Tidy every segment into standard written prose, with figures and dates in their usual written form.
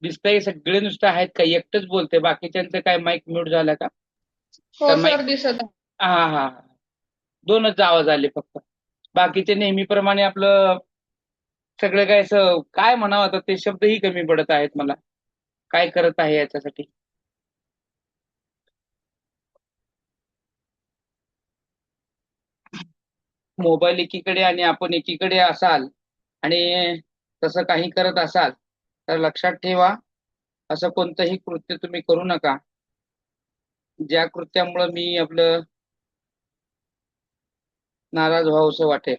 दिसतंय सगळे नुसतं आहेत का? एकटंच बोलते, बाकीच्यांचं काय माईक म्यूट झाला का? हो तर माईक सर दिसत आहे. हा हा, दोनच आवाज आले फक्त. बाकीचे नेहमीप्रमाणे आपलं सगळं काय असं काय म्हणावं आता ते शब्दही कमी पडत आहेत मला. काय करत आहे याच्यासाठी. मोबाईल एकीकडे आणि आपण एकीकडे असाल आणि तसं काही करत असाल तर लक्षात ठेवा, असं कोणतंही कृत्य तुम्ही करू नका ज्या कृत्यामुळं मी आपलं नाराज व्हावंसं वाटेल.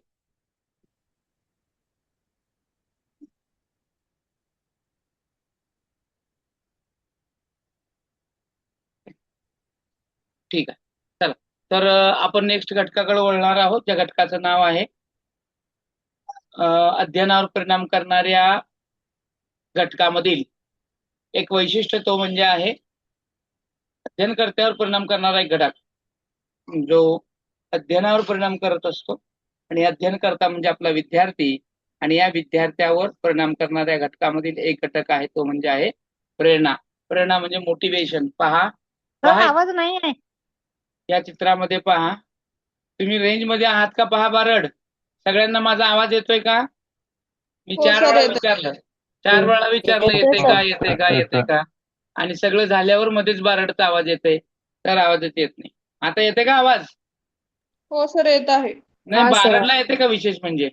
ठीक आहे, चला. तर आपण नेक्स्ट घटकाकडे वळणार आहोत, ज्या घटकाचं नाव आहे अध्ययनावर परिणाम करणाऱ्या घटकामधील एक वैशिष्ट्य, तो म्हणजे आहे अध्ययनकर्त्यावर परिणाम करणारा एक घटक जो अध्ययनावर परिणाम करत असतो. आणि अध्ययनकर्ता म्हणजे आपला विद्यार्थी, आणि या विद्यार्थ्यावर परिणाम करणाऱ्या घटकामधील एक घटक आहे तो म्हणजे आहे प्रेरणा. प्रेरणा म्हणजे मोटिवेशन. पहा सर पहा आवाज नाही आहे. या चित्रामध्ये पहा, तुम्ही रेंज मध्ये आहात का? पहा बारड, सगळ्यांना माझा आवाज येतोय का? मी हो चार सर वेळा येत आहे. विचारलं, 4 वेळा विचारलं येतोय येते सर. का, येते का, येते का, आणि सगळं झाल्यावर मध्येच बारडचा आवाज येते, तर आवाजच येत नाही. आता येते का आवाज? हो सर येत आहे. नाही, हा सर. बारडला येते का विशेष म्हणजे?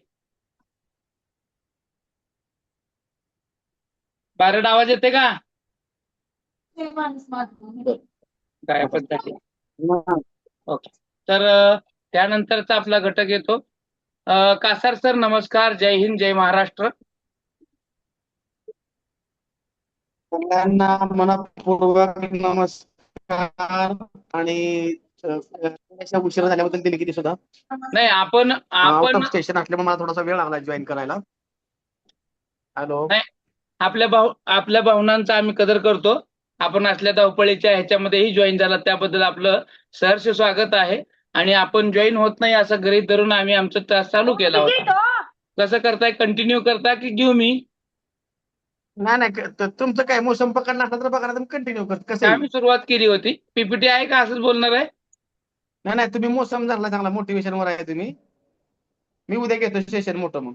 बारड आवाज येते का? गायबच झाली. ओके. तर त्यानंतरचा आपला घटक येतो कासार सर. नमस्कार, जय हिंद, जय महाराष्ट्र. सगळ्यांना मनपूर्वक नमस्कार. आणि थोड्याशा उशिरा झाल्याबद्दल दिलगिरी सुद्धा. नाही, आपण आउट आपण ऑफ स्टेशन असल्यामुळे मला थोडासा वेळ लागला जॉईन करायला. हॅलो. नाही, आपल्या भावनांचा आम्ही कदर करतो. आपण असल्या धावपळीच्या ह्याच्यामध्येही जॉईन झाला त्याबद्दल आपलं सहर्ष स्वागत आहे. आणि आपण जॉईन होत नाही असं गृहीत धरून आम्ही आमचा तास चालू केला होता. कसं करताय, कंटिन्यू करता की घेऊ मी? नाही नाही, तुमचं काय मोसम पकडला असला तर बघा, तुम्ही कंटिन्यू करत कसंही. आम्ही सुरुवात केली होती. पीपीटी आहे का, असंच बोलणार आहे? नाही नाही, तुम्ही मोसम झाला चांगला, मोटिवेशन वर आहे तुम्ही. मी उद्या घेतो सेशन मोठं मग.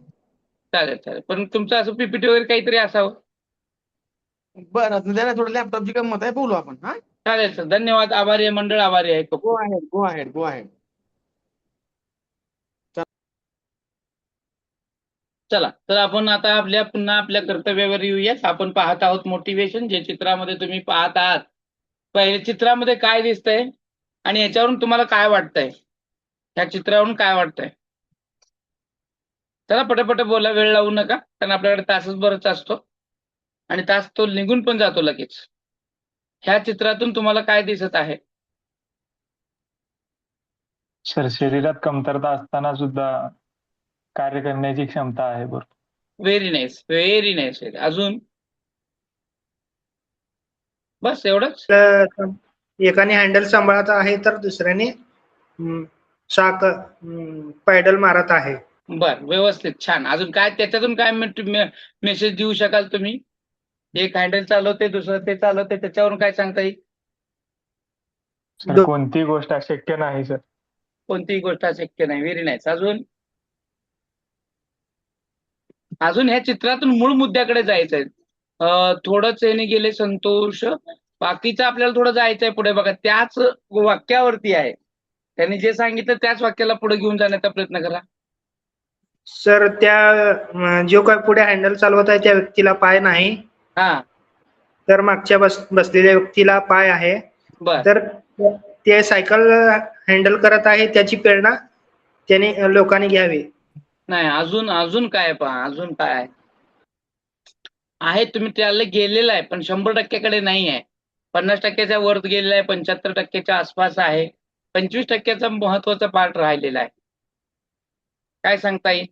चालेल चालेल, पण तुमचं असं पीपीटी वगैरे काहीतरी असावं. बरं, द्या ना, थोडं लॅपटॉपची गंमत आहे, बोलू आपण. हा, चालेल सर, धन्यवाद. आभारी आहे मंडळ, आभारी आहे खूप गो खूप. Ahead, go ahead, go ahead. चला, तर आपण आता पुन्हा आपल्या कर्तव्यावर येऊयात. आपण पाहत आहोत मोटिवेशन, जे चित्रामध्ये तुम्ही पाहत आहात. पहिले चित्रामध्ये काय दिसतंय आणि याच्यावरून तुम्हाला काय वाटतंय? ह्या चित्रावरून काय वाटतंय? चला पटापट बोला, वेळ लावू नका, कारण आपल्याकडे तासच बरंच असतो आणि तास तो निघून पण जातो लगेच. ह्या चित्रातून तुम्हाला काय दिसत आहे? सर, शरीरात कमतरता असताना सुद्धा कार्य करण्याची क्षमता आहे बरोबर. Very nice, very nice. अजून? बस एवढंच? एकाने हँडल सांभाळत आहे तर दुसऱ्याने शाक पॅडल मारत आहे. बर, व्यवस्थित, छान. अजून काय त्याच्यातून काय मेसेज देऊ शकाल तुम्ही? एक हँडल चालवते, दुसरं ते चालवते, त्याच्यावरून काय सांगता येईल? सर, कोणतीही गोष्ट अशक्य नाही सर. कोणतीही गोष्ट अशक्य नाही. Very nice. अजून? अजून ह्या चित्रातून मूळ मुद्द्याकडे जायचंय. थोडंच याने गेले संतोष. बाकीचं आपल्याला थोडं जायचंय पुढे. बघा, त्याच वाक्यावरती आहे. त्यांनी जे सांगितलं त्याच वाक्याला पुढे घेऊन जाण्याचा प्रयत्न करा. सर, त्या जो काय पुढे हँडल चालवत आहे त्या व्यक्तीला पाय नाही, हा, तर मागच्या बसलेल्या व्यक्तीला पाय आहे. बर. तर ते सायकल हँडल करत आहे, त्याची प्रेरणा त्याने लोकांनी घ्यावी. नाही, अजून काय पहा, अजून काय आहे? तुम्ही त्याला गेलेला आहे, पण 100%कडे नाही आहे. 50%च्या वर गेलेला आहे, 75%च्या आसपास आहे, 25%चा महत्वाचा पार्ट राहिलेला आहे. काय सांगता येईल?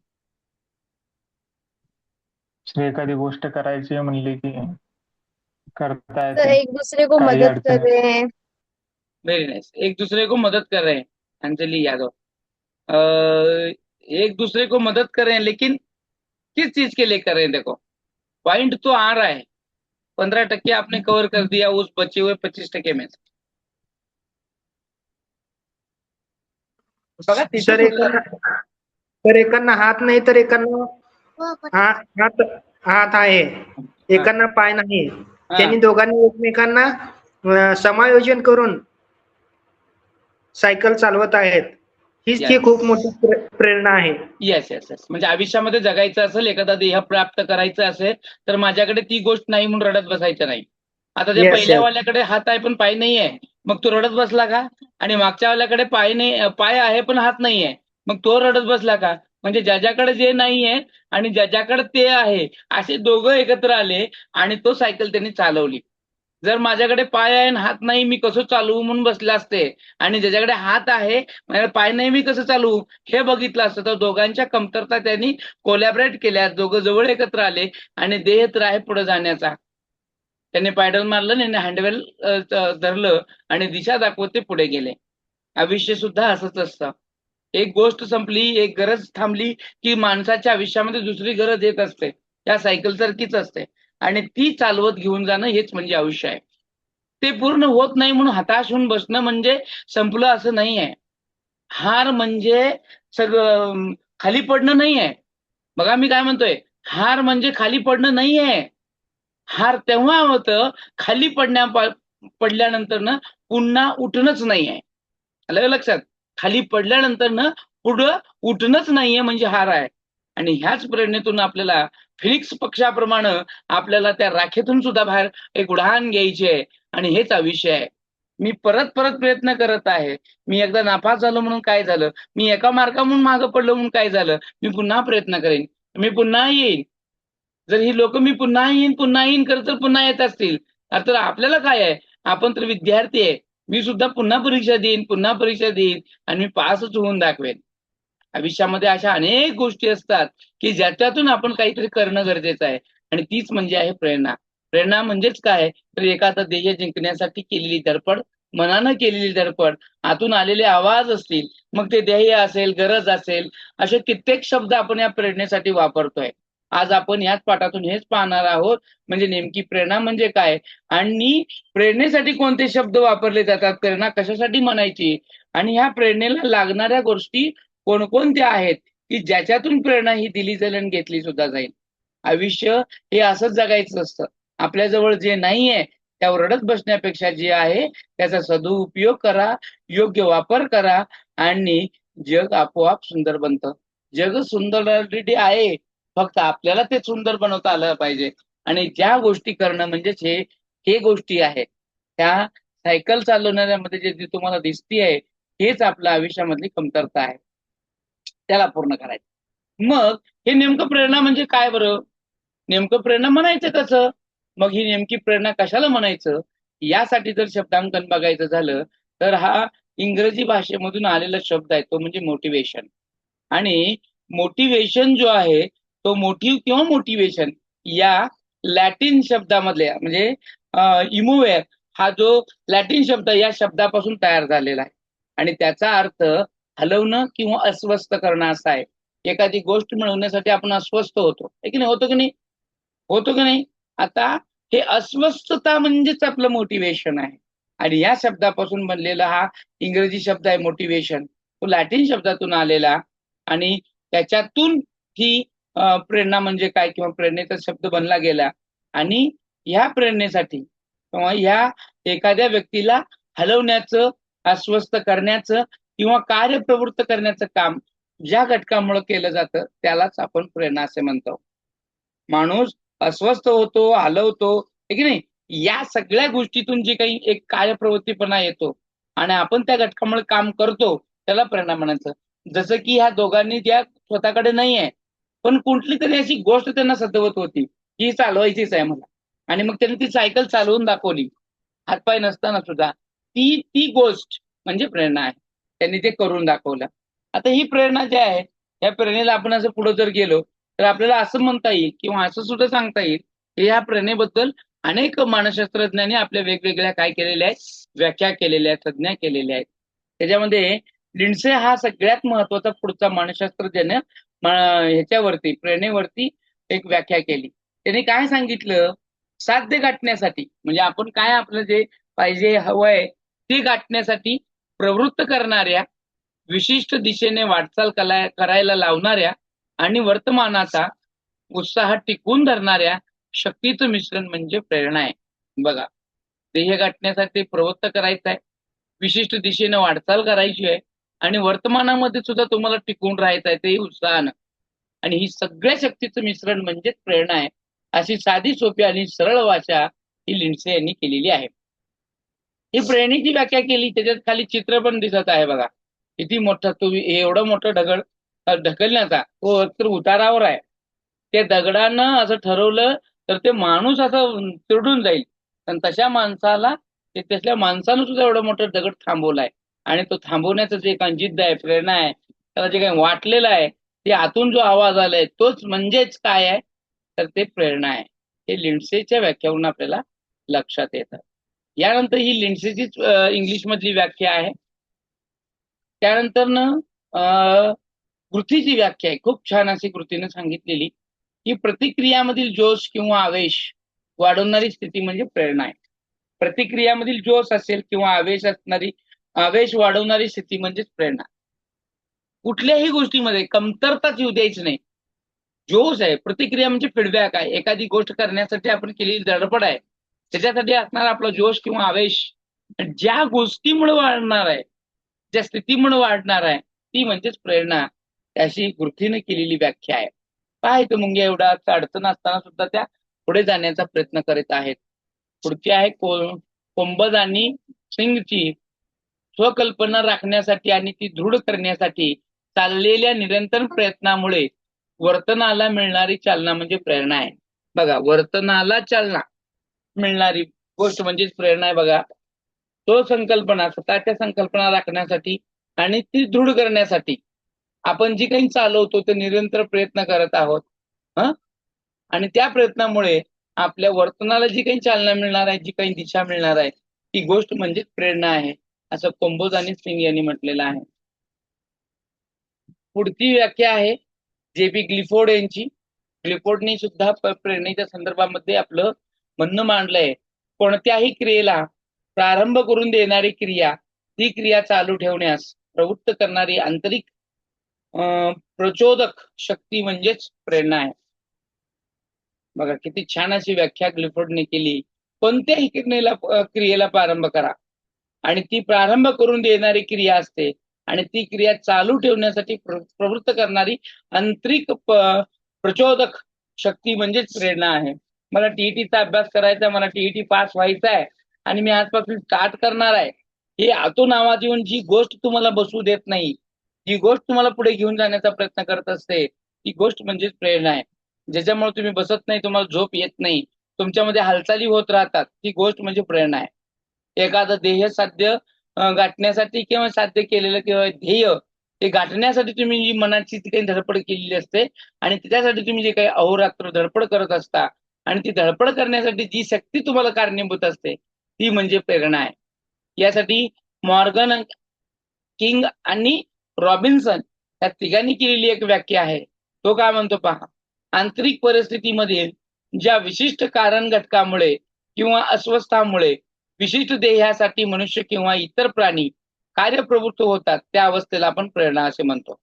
सर, एखादी गोष्ट करायची म्हणली की करता सर येते, एक दूसरे को काही मदद कर अडचणी. रहे हैं. Very nice. एक दूसरे को मदद कर रहे हैं, अंजलि यादव। एक दूसरे को मदद कर रहे हैं, लेकिन किस चीज के लिए कर रहे हैं? देखो, पॉइंट तो आ रहा है, 15% आपने कवर कर दिया उस बचे हुए 25% में से. बघा तिथे सर सुद्धा एकांना हात नाही तर एकांना हात हात आहे, एकांना पाय नाही. त्यांनी दोघांनी एकमेकांना समायोजन करून सायकल चालवत आहेत. हीच ती खूप मोठी प्रेरणा आहे. Yes yes yes. म्हणजे आयुष्यामध्ये जगायचं असेल, एखादा ध्येय प्राप्त करायचं असेल, तर माझ्याकडे ती गोष्ट नाही म्हणून रडत बसायचं नाही. आता त्या Yes, पहिल्यावाल्याकडे हात आहे पण पाय नाही आहे, मग तो रडत बसला का? आणि मागच्यावाल्याकडे पाय नाही, पाय आहे पण हात नाही आहे, मग तो रडत बसला का? म्हणजे ज्याच्याकडे जे नाही आहे आणि ज्याच्याकडे ते आहे, असे दोघं एकत्र आले आणि तो सायकल त्यांनी चालवली. जर माझ्याकडे पाय आहे आणि हात नाही, मी कसं चालवू म्हणून बसले असते, आणि ज्याच्याकडे हात आहे माझ्याकडे पाय नाही, मी कसं चालवू हे बघितलं असतं. तर दोघांच्या कमतरता त्यांनी कोलॅबरेट केल्या, दोघं जवळ एकत्र आले आणि ध्येय तर आहे पुढे जाण्याचा. त्याने पायडल मारलं आणि हँडवेल धरलं आणि दिशा दाखवत ते पुढे गेले. आयुष्य सुद्धा असंच असतं. एक गोष्ट संपली, एक गरज थांबली की माणसाच्या आयुष्यामध्ये दुसरी गरज येत असते. त्या सायकल सारखीच असते आणि ती चालवत घेऊन जाणं हेच म्हणजे आयुष्य आहे. ते पूर्ण होत नाही म्हणून हताश होऊन बसणं म्हणजे संपलं असं नाही आहे. हार म्हणजे सगळं खाली पडणं नाही आहे. बघा मी काय म्हणतोय, हार म्हणजे खाली पडणं नाही आहे. हार तेव्हा होतं खाली पडल्यानंतर ना पुन्हा उठणंच नाही आहे. आलं का लक्षात? खाली पडल्यानंतर ना पुढं उठणंच नाहीये म्हणजे हार आहे. आणि ह्याच प्रेरणेतून आपल्याला फिनिक्स पक्षाप्रमाणे आपल्याला त्या राखेतून सुद्धा बाहेर एक उड्डाण घ्यायची आहे आणि हेच आयुष्य आहे. मी परत परत प्रयत्न करत आहे. मी एकदा नापास झालो म्हणून काय झालं? मी एका मार्कामधून मागं पडलो म्हणून काय झालं? मी पुन्हा प्रयत्न करेन. मी पुन्हा येईन. जर ही लोक मी पुन्हा येईन करत तर पुन्हा येत असतील, तर आपल्याला काय आहे? आपण तर विद्यार्थी आहे. मी सुद्धा पुन्हा परीक्षा देईन आणि मी पासच होऊन दाखवेन. आयुष्यामध्ये अशा अनेक गोष्टी असतात की ज्याच्यातून आपण काहीतरी करणं गरजेचं आहे आणि तीच म्हणजे आहे प्रेरणा. प्रेरणा म्हणजेच काय? तर एखादा ध्येय जिंकण्यासाठी केलेली धडपड, मनानं केलेली धडपड, आतून आलेले आवाज असतील, मग ते ध्येय असेल, गरज असेल, असे कित्येक शब्द आपण या प्रेरणेसाठी वापरतोय. आज आपण याच पाठातून हेच पाहणार आहोत, म्हणजे नेमकी प्रेरणा म्हणजे काय आणि प्रेरणेसाठी कोणते शब्द वापरले जातात, प्रेरणा कशासाठी म्हणायची आणि ह्या प्रेरणेला लागणाऱ्या गोष्टी कोणकोणत्या आहेत की ज्याच्यातून प्रेरणा ही दिली जाईल आणि घेतली सुद्धा जाईल. आयुष्य हे असंच जगायचं असतं. आपल्याजवळ जे नाहीये त्यावर रडत बसण्यापेक्षा जे आहे त्याचा सदुपयोग करा, योग्य वापर करा आणि जग आपोआप सुंदर बनतं. जग सुंदर ऑलरेडी आहे, फक्त आपल्याला ते सुंदर बनवता आलं पाहिजे. आणि ज्या गोष्टी करणं म्हणजेच हे गोष्टी आहेत, त्या सायकल चालवणाऱ्यामध्ये जे तुम्हाला दिसती आहे हेच आपल्या आयुष्यामधली कमतरता आहे. त्याला पूर्ण करायचं. मग हे नेमकं प्रेरणा म्हणजे काय बरं? नेमकं प्रेरणा म्हणायचं कसं? मग ही नेमकी प्रेरणा कशाला म्हणायचं? यासाठी जर शब्दांकन बघायचं झालं तर हा इंग्रजी भाषेमधून आलेला शब्द आहे, तो म्हणजे मोटिवेशन. आणि मोटिवेशन जो आहे तो मोटिव्ह किंवा मोटिवेशन या लॅटिन शब्दामधले म्हणजे इमोवेअर हा जो लॅटिन शब्द या शब्दापासून तयार झालेला आहे आणि त्याचा अर्थ हलवणं किंवा अस्वस्थ करणं असा आहे. एखादी गोष्ट मिळवण्यासाठी आपण अस्वस्थ होतो, है की नाही? होतो की नाही? होतो की नाही? आता हे अस्वस्थता म्हणजेच आपलं मोटिवेशन आहे आणि या शब्दापासून बनलेला हा इंग्रजी शब्द आहे मोटिवेशन. तो लॅटिन शब्दातून आलेला आणि त्याच्यातून ही प्रेरणा म्हणजे काय किंवा प्रेरणेचा शब्द बनला गेला. आणि ह्या प्रेरणेसाठी किंवा ह्या एखाद्या व्यक्तीला हलवण्याचं, अस्वस्थ करण्याचं किंवा कार्यप्रवृत्त करण्याचं काम ज्या घटकामुळे केलं जातं त्यालाच आपण प्रेरणा असे म्हणतो. माणूस अस्वस्थ होतो, हलवतो, है की नाही? या सगळ्या गोष्टीतून जे काही एक कार्यप्रवृत्तीपणा येतो आणि आपण त्या घटकामुळे काम करतो त्याला प्रेरणा म्हणायचं. जसं की ह्या दोघांनी ज्या स्वतःकडे नाही आहे पण कुठली तरी अशी गोष्ट त्यांना सतवत होती की चालवायचीच आहे मला, आणि मग त्यांनी ती सायकल चालवून दाखवली हातपाय नसताना सुद्धा. ती ती गोष्ट म्हणजे प्रेरणा आहे. त्यांनी ते करून दाखवलं. आता ही प्रेरणा जी आहे या प्रेरणेला आपण असं पुढे जर गेलो तर आपल्याला असं म्हणता येईल किंवा असं सुद्धा सांगता येईल की या प्रेरणेबद्दल अनेक मानसशास्त्रज्ञांनी आपल्या वेगवेगळ्या काय केलेल्या आहेत, व्याख्या केलेल्या आहेत, संज्ञा केलेल्या आहेत. त्याच्यामध्ये लिंडसे हा सगळ्यात महत्वाचा पुढचा मानसशास्त्रज्ञाने ह्याच्यावरती प्रेरणेवरती एक व्याख्या केली. त्याने काय सांगितलं साध्य गाठण्यासाठी म्हणजे आपण काय आपलं जे पाहिजे हवंय ते गाठण्यासाठी प्रवृत्त करणाऱ्या, विशिष्ट दिशेने वाटचाल करायला लावणाऱ्या आणि वर्तमानाचा उत्साह टिकवून धरणाऱ्या शक्तीचं मिश्रण म्हणजे प्रेरणा आहे. बघा, ध्येय गाठण्यासाठी प्रवृत्त करायचं आहे, विशिष्ट दिशेने वाटचाल करायची आहे आणि वर्तमानामध्ये सुद्धा तुम्हाला टिकून राहायचं आहे तेही उत्साहानं. आणि ही सगळ्या शक्तीचं मिश्रण म्हणजेच प्रेरणा आहे. अशी साधी सोपी आणि सरळ भाषा ही लिंडसे यांनी केलेली आहे. ही प्रेरणेची व्याख्या केली, त्याच्यात खाली चित्र पण दिसत आहे बघा. किती मोठं तुम्ही एवढं मोठं दगड ढकलण्याचा तो तर उतारावर आहे. त्या दगडानं असं ठरवलं तर ते माणूस असं चिरडून जाईल. पण तशा माणसाला तसल्या माणसानं सुद्धा एवढं मोठं दगड थांबवलाय आणि तो थांबवण्याचं जे काही जिद्द आहे, प्रेरणा आहे, त्याला जे काही वाटलेलं आहे ते आतून जो आवाज आलाय तोच म्हणजेच काय आहे तर ते प्रेरणा आहे. हे लिंडसेच्या व्याख्यावरून आपल्याला लक्षात येतं. यानंतर ही लिंडसेचीच इंग्लिश मधली व्याख्या आहे. त्यानंतर कृतीची व्याख्या आहे, खूप छान अशी कृतीने सांगितलेली की प्रतिक्रियामधील जोश किंवा आवेश वाढवणारी स्थिती म्हणजे प्रेरणा आहे. प्रतिक्रियामधील जोश असेल किंवा आवेश वाढवणारी स्थिती म्हणजेच प्रेरणा. कुठल्याही गोष्टीमध्ये कमतरताच येऊ द्यायची नाही. जोश आहे, प्रतिक्रिया म्हणजे फीडबॅक आहे. एखादी गोष्ट करण्यासाठी आपण केलेली धडपड आहे, त्याच्यासाठी असणारा आपला जोश किंवा आवेश ज्या गोष्टीमुळे वाढणार आहे, ज्या स्थितीमुळे वाढणार आहे ती म्हणजेच प्रेरणा. त्याशी गुरुथीने केलेली व्याख्या आहे. काय तो मुंग्या एवढा अडचण असताना सुद्धा त्या पुढे जाण्याचा प्रयत्न करीत आहेत. पुढची आहे कोंबज आणि सिंगची स्वकल्पना राखण्यासाठी आणि ती दृढ करण्यासाठी चाललेल्या निरंतर प्रयत्नामुळे वर्तनाला मिळणारी चालना म्हणजे प्रेरणा आहे. बघा, वर्तनाला चालना मिळणारी गोष्ट म्हणजेच प्रेरणा आहे. बघा, तो संकल्पना स्वतःच्या संकल्पना राखण्यासाठी आणि ती दृढ करण्यासाठी आपण जी काही चालवतो ते निरंतर प्रयत्न करत आहोत. आणि त्या प्रयत्नामुळे आपल्या वर्तनाला जी काही चालना मिळणार आहे, जी काही दिशा मिळणार आहे ती गोष्ट म्हणजे प्रेरणा आहे, असं कोंबोज आणि सिंग यांनी म्हटलेलं आहे. पुढची व्याख्या आहे जे.बी. क्लिफोर्ड यांची. क्लिफोर्डने सुद्धा प्रेरणेच्या संदर्भामध्ये आपलं म्हणणं मांडलंय. कोणत्याही क्रियेला प्रारंभ करून देणारी क्रिया, ती क्रिया चालू ठेवण्यास प्रवृत्त करणारी आंतरिक प्रचोदक शक्ती म्हणजेच प्रेरणा आहे. बघा, किती छान अशी व्याख्या क्लिफोर्डने केली. कोणत्याही क्रियेला प्रारंभ करा आणि ती प्रारंभ करून देणारी क्रिया असते आणि ती क्रिया चालू ठेवण्यासाठी प्रवृत्त करणारी आंतरिक प्रचोदक शक्ती म्हणजेच प्रेरणा आहे. मला टीईटीचा अभ्यास करायचा, मला टीईटी पास व्हायचा आहे आणि मी आजपासून स्टार्ट करणार आहे. हे आतो नावात येऊन जी गोष्ट तुम्हाला बसू देत नाही, जी गोष्ट तुम्हाला पुढे घेऊन जाण्याचा प्रयत्न करत असते, ती गोष्ट म्हणजेच प्रेरणा आहे. ज्याच्यामुळे तुम्ही बसत नाही, तुम्हाला झोप येत नाही, तुमच्यामध्ये हालचाली होत राहतात, ती गोष्ट म्हणजे प्रेरणा आहे. एखादं ध्येय साध्य गाठण्यासाठी किंवा साध्य केलेलं किंवा ध्येय ते गाठण्यासाठी तुम्ही जी मनाची ती काही धडपड केलेली असते आणि त्याच्यासाठी तुम्ही जे काही अहोरात्र धडपड करत असता आणि ती धडपड करण्यासाठी जी शक्ती तुम्हाला कारणीभूत असते ती म्हणजे प्रेरणा आहे. यासाठी मॉर्गन, किंग आणि रॉबिन्सन या तिघांनी केलेली एक व्याख्या आहे. तो काय म्हणतो पहा, आंतरिक परिस्थितीमध्ये ज्या विशिष्ट कारण घटकामुळे किंवा अस्वस्थामुळे विशिष्ट ध्येयासाठी मनुष्य किंवा इतर प्राणी कार्यप्रवृत्त होतात त्या अवस्थेला आपण प्रेरणा असे म्हणतो.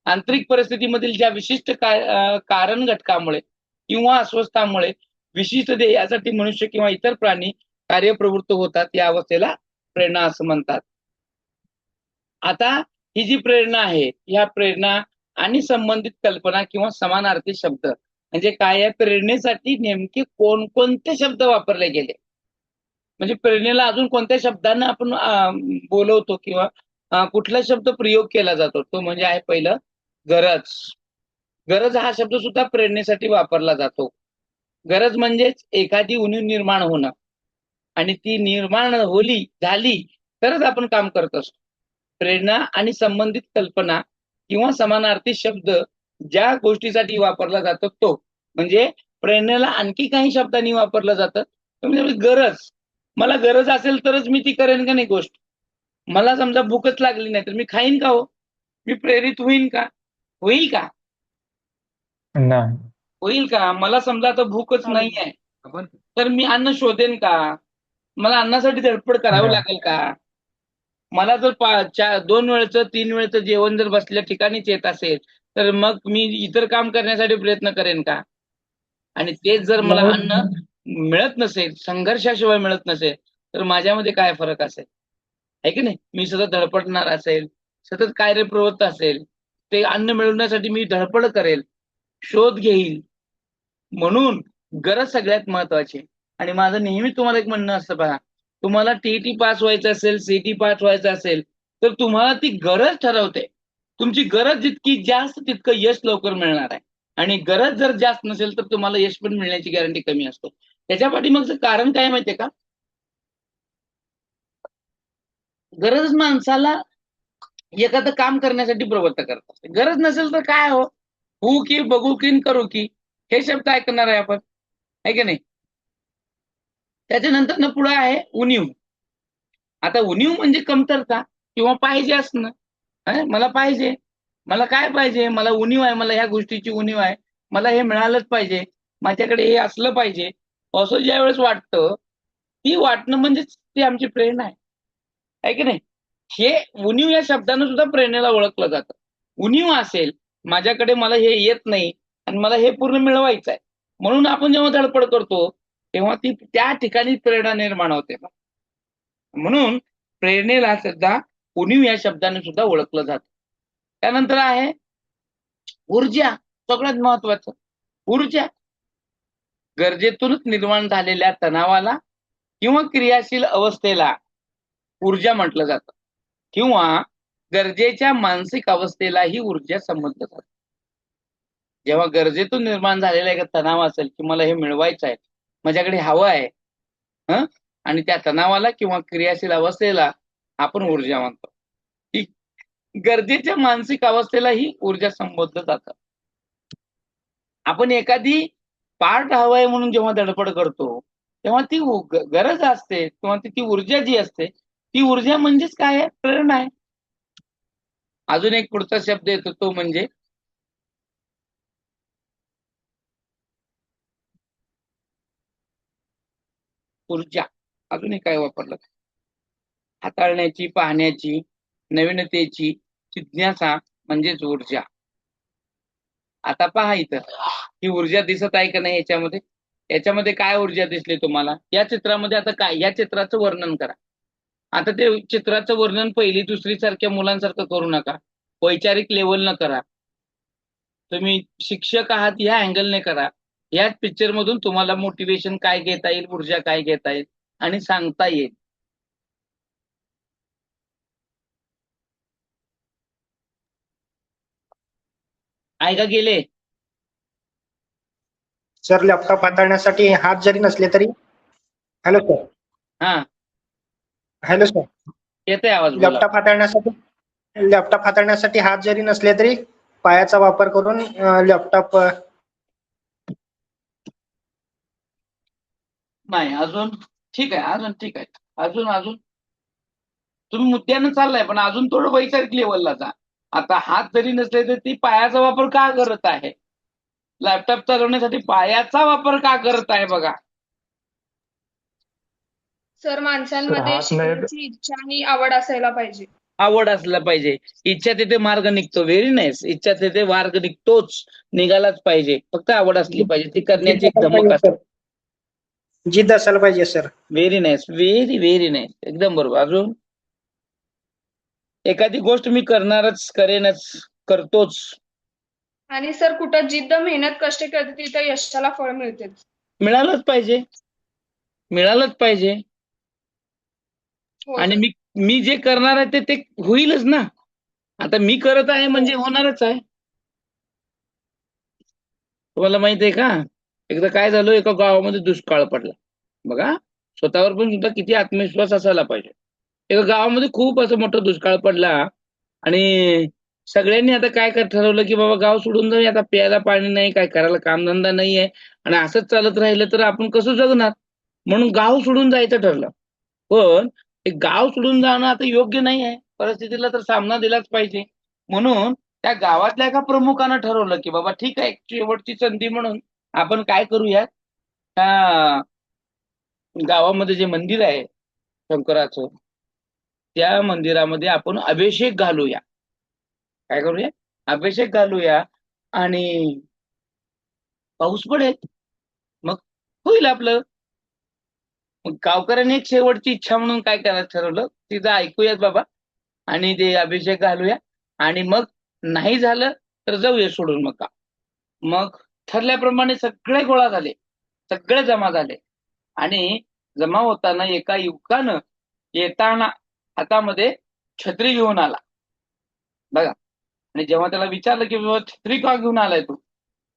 आंतरिक परिस्थितीमधील ज्या विशिष्ट कारण घटकामुळे किंवा अस्वस्थामुळे विशिष्ट ध्येयासाठी मनुष्य किंवा इतर प्राणी कार्यप्रवृत्त होतात या अवस्थेला प्रेरणा असं म्हणतात. आता ही जी प्रेरणा आहे, ह्या प्रेरणा आणि संबंधित कल्पना किंवा समानार्थी शब्द म्हणजे काय आहे, प्रेरणेसाठी नेमके कोणकोणते शब्द वापरले गेले, म्हणजे प्रेरणेला अजून कोणत्या शब्दांना आपण बोलवतो किंवा कुठला शब्द प्रयोग केला जातो, तो म्हणजे आहे पहिलं गरज. गरज हा शब्द सुद्धा प्रेरणेसाठी वापरला जातो. गरज म्हणजेच एखादी उणीव निर्माण होणं आणि ती निर्माण झाली तरच आपण काम करत असतो. प्रेरणा आणि संबंधित कल्पना किंवा समानार्थी शब्द ज्या गोष्टीसाठी वापरला जातो तो म्हणजे प्रेरणेला आणखी काही शब्दांनी वापरलं जातं. म्हणजे गरज, मला गरज असेल तरच मी ती करेन का नाही गोष्ट. मला समजा भूकच लागली नाही तर मी खाईन का हो, मी प्रेरित होईन का, होईल का, नाही. होईल का. मला समजा आता भूकच नाही आहे तर मी अन्न शोधेन का? मला अन्नासाठी धडपड करावी नाही. लागेल का? मला जर 2 वेळचं 3 वेळचं जेवण जर बसल्या ठिकाणीच येत असेल तर मग मी इतर काम करण्यासाठी प्रयत्न करेन का? आणि तेच जर मला अन्न मिळत नसेल, संघर्षाशिवाय मिळत नसेल, तर माझ्यामध्ये काय फरक असेल? आहे की नाही? मी सतत धडपडणार असेल, सतत कार्यप्रवृत्त असेल, ते अन्न मिळवण्यासाठी मी धडपड करेल, शोध घेईल. म्हणून गरज सगळ्यात महत्वाची आहे. आणि माझं नेहमी तुम्हाला एक म्हणणं असतं पहा, तुम्हाला टी पास व्हायचं असेल, सीटी पास व्हायचं असेल, तर तुम्हाला ती गरज ठरवते. तुमची गरज जितकी जास्त तितकं यश लवकर मिळणार आहे. आणि गरज जर जास्त नसेल तर तुम्हाला यश पण मिळण्याची गॅरंटी कमी असते. त्याच्या पाठीमागचं कारण काय माहितीये का? गरज माणसाला एखादं काम करण्यासाठी प्रवृत्त करत असते. गरज नसेल तर काय होऊ की, बघू की, करू की, हे शब्द ऐकणार आहे आपण, आहे की नाही? त्याच्यानंतर न पुढे आहे उणीव. आता उणीव म्हणजे कमतरता किंवा पाहिजे असणं. मला पाहिजे, मला काय पाहिजे, मला उणीव आहे, मला ह्या गोष्टीची उणीव आहे, मला हे मिळालंच पाहिजे, माझ्याकडे हे असलं पाहिजे, असं ज्यावेळेस वाटतं, ती वाटणं म्हणजेच ती आमची प्रेरणा आहे की नाही? हे उणीव या शब्दानं सुद्धा प्रेरणेला ओळखलं जातं. उणीव असेल, माझ्याकडे मला हे येत नाही आणि मला हे पूर्ण मिळवायचं आहे, म्हणून आपण जेव्हा धडपड करतो तेव्हा ती त्या ठिकाणी प्रेरणा निर्माण होते. म्हणून प्रेरणेला सुद्धा उणीव या शब्दाने सुद्धा ओळखलं जातं. त्यानंतर आहे ऊर्जा. सगळ्यात महत्वाचं ऊर्जा. गरजेतूनच निर्माण झालेल्या तणावाला किंवा क्रियाशील अवस्थेला ऊर्जा म्हटलं जातं, किंवा गरजेच्या मानसिक अवस्थेलाही ऊर्जा संबोधलं जातं. जेव्हा गरजेतून निर्माण झालेला एक तणाव असेल की मला हे मिळवायचं आहे, माझ्याकडे हवं आहे, आणि त्या तणावाला किंवा क्रियाशील अवस्थेला आपण ऊर्जा म्हणतो. ही गरजेच्या मानसिक अवस्थेलाही ऊर्जा संबोधलं जातं. आपण एखादी पार्ट हवाय म्हणून जेव्हा धडपड करतो तेव्हा ती गरज असते किंवा ती ऊर्जा जी असते, ती ऊर्जा म्हणजेच काय आहे? प्रेरणा आहे. अजून एक पुढचा शब्द येतो तो म्हणजे ऊर्जा. अजून एक काय वापरलं? हाताळण्याची, पाहण्याची, नवीनतेची जिज्ञासा म्हणजेच ऊर्जा. आता पहा इथं, ही ऊर्जा दिसत आहे का नाही याच्यामध्ये? याच्यामध्ये काय ऊर्जा दिसली तुम्हाला? या चित्रामध्ये आता काय? या चित्राचं वर्णन करा. आता ते चित्राचं वर्णन 1ली 2री सारख्या मुलांसारखं करू नका. वैचारिक लेवलनं करा. तुम्ही शिक्षक आहात या अँगलने करा. याच पिक्चर मधून तुम्हाला मोटिवेशन काय घेता येईल, ऊर्जा काय घेता येईल आणि सांगता येईल. ऐका गेले? सर लॅपटॉप हाताळण्यासाठी हात जरी नसले तरी. Hello sir. हा, हॅलो सर. येते आवाज, बोला. लॅपटॉप हाताळण्यासाठी हात जरी नसले तरी पायाचा वापर करून लॅपटॉप. नाही, अजून ठीक आहे, अजून ठीक आहे, अजून तुम्ही मुद्द्यानं चाललाय, पण अजून थोडं वैचारिक लेवलला जा. आता हात जरी नसले तर ती पायाचा वापर का करत आहे? लॅपटॉप चालवण्यासाठी पायाचा वापर का करत आहे बघा. सर माणसांमध्ये हात नाही- शिकण्याची इच्छा आणि आवड असायला पाहिजे. आवड असला पाहिजे. इच्छा तिथे मार्ग निघतो. Very nice. इच्छा तिथे मार्ग निघतोच, निघालाच पाहिजे. फक्त आवड असली पाहिजे, ती करण्याची एक धमक असते. जिद्द असायला पाहिजे sir. Very nice, very very nice, एकदम बरोबर. अजून एखादी गोष्ट मी करणारच, करेनच, करतोच. आणि सर कुठं जिद्द मेहनत कष्ट करते तिथं यशाला फळ मिळतेच. मिळालंच पाहिजे, मिळालंच पाहिजे. हो आणि सर. मी जे करणार आहे ते होईलच ना. आता मी करत आहे म्हणजे होणारच आहे. तुम्हाला माहित आहे का, एकदा काय झालं, एका गावामध्ये दुष्काळ पडला. बघा, स्वतःवर पण सुद्धा किती आत्मविश्वास असायला पाहिजे. एका गावामध्ये खूप असं मोठं दुष्काळ पडला आणि सगळ्यांनी आता काय ठरवलं की बाबा गाव सोडून जाऊया, आता प्यायला पाणी नाही, काय करायला कामधंदा नाहीये आणि असंच चालत राहिलं तर आपण कसं जगणार. म्हणून गाव सोडून जायचं ठरलं. पण एक गाव सोडून जाणं आता योग्य नाही आहे. परिस्थितीला तर सामना दिलाच पाहिजे. म्हणून त्या गावातल्या एका प्रमुखानं ठरवलं की बाबा ठीक आहे, शेवटची संधी म्हणून आपण काय करूया, त्या गावामध्ये जे मंदिर आहे शंकराचं, त्या मंदिरामध्ये आपण अभिषेक घालूया. काय करूया? अभिषेक घालूया आणि पाऊस पडेल, मग होईल आपलं. मग गावकऱ्यांनी एक शेवटची इच्छा म्हणून काय करायचं ठरवलं, तिथं ऐकूयात बाबा आणि ते अभिषेक घालूया आणि मग नाही झालं तर जाऊया सोडून मग. मग ठरल्याप्रमाणे सगळे गोळा झाले, सगळे जमा झाले आणि जमा होताना एका युवकानं येताना हातामध्ये छत्री घेऊन आला बघा. आणि जेव्हा त्याला विचारलं की बाबा छत्री का घेऊन आलाय तू,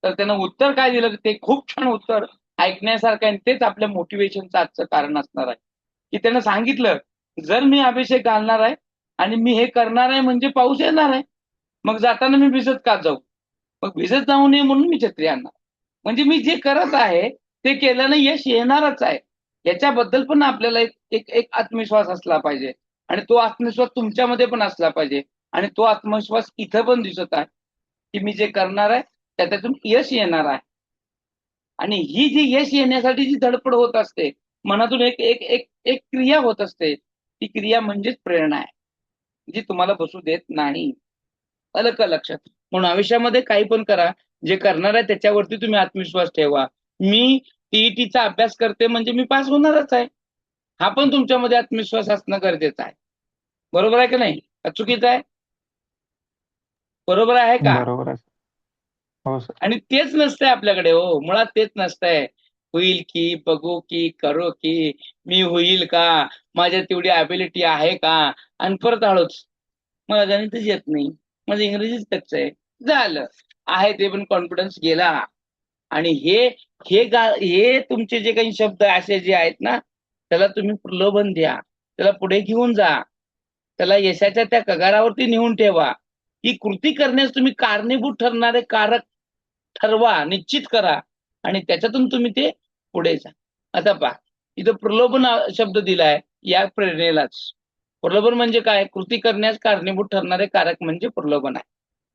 तर त्यानं उत्तर काय दिलं, ते खूप छान उत्तर ऐकण्यासारखं आहे. तेच आपल्या मोटिवेशनचं आजचं कारण असणार आहे, की त्यानं सांगितलं जर मी अभिषेक घालणार आहे आणि मी हे करणार आहे म्हणजे पाऊस येणार आहे, मग जाताना मी भिजत का जाऊ, मग भिजत जाऊ नये म्हणून मी छत्री आणणार. म्हणजे मी जे करत आहे ते केल्यानं यश येणारच आहे. याच्याबद्दल पण आपल्याला एक एक एक आत्मविश्वास असला पाहिजे आणि तो आत्मविश्वास तुमच्यामध्ये पण असला पाहिजे. आणि तो आत्मविश्वास इथं पण दिसत आहे की मी जे करणार आहे त्याच्यातून यश येणार आहे. आणि ही जी यश येण्यासाठी जी धडपड होत असते, मनातून एक एक एक एक क्रिया होत असते, ती क्रिया म्हणजेच प्रेरणा आहे, जी तुम्हाला बसू देत नाही. आलं का लक्षात? म्हणून आयुष्यामध्ये काही पण करा, जे करणार आहे त्याच्यावरती तुम्ही आत्मविश्वास ठेवा. मी टीईटीचा अभ्यास करते म्हणजे मी पास होणारच आहे, हा पण तुमच्यामध्ये आत्मविश्वास असणं गरजेचं आहे. बरोबर आहे का नाही? का चुकीचं आहे? बरोबर आहे का? बरोबर आहे. हो सर. आणि तेच नसतंय आपल्याकडे हो, मुळात तेच नसतंय. होईल की, बघू की, करो की, मी होईल का, माझ्यात तेवढी ॲबिलिटी आहे का, आणि परत हळूच मला गणितच येत नाही, माझं इंग्रजीच कच्चं आहे, झालं. आहे ते पण कॉन्फिडन्स गेला. आणि हे तुमचे जे काही शब्द असे जे आहेत ना, त्याला तुम्ही प्रलोभन द्या, त्याला पुढे घेऊन जा, त्याला यशाच्या त्या कगारावरती नेऊन ठेवा. ही कृती करण्यास तुम्ही कारणीभूत ठरणारे कारक ठरवा, निश्चित करा आणि त्याच्यातून तुम्ही ते पुढे जा. आता पहा, इथं प्रलोभन शब्द दिलाय या प्रेरणेलाच. प्रलोभन म्हणजे काय? कृती करण्यास कारणीभूत ठरणारे कारक म्हणजे प्रलोभन आहे.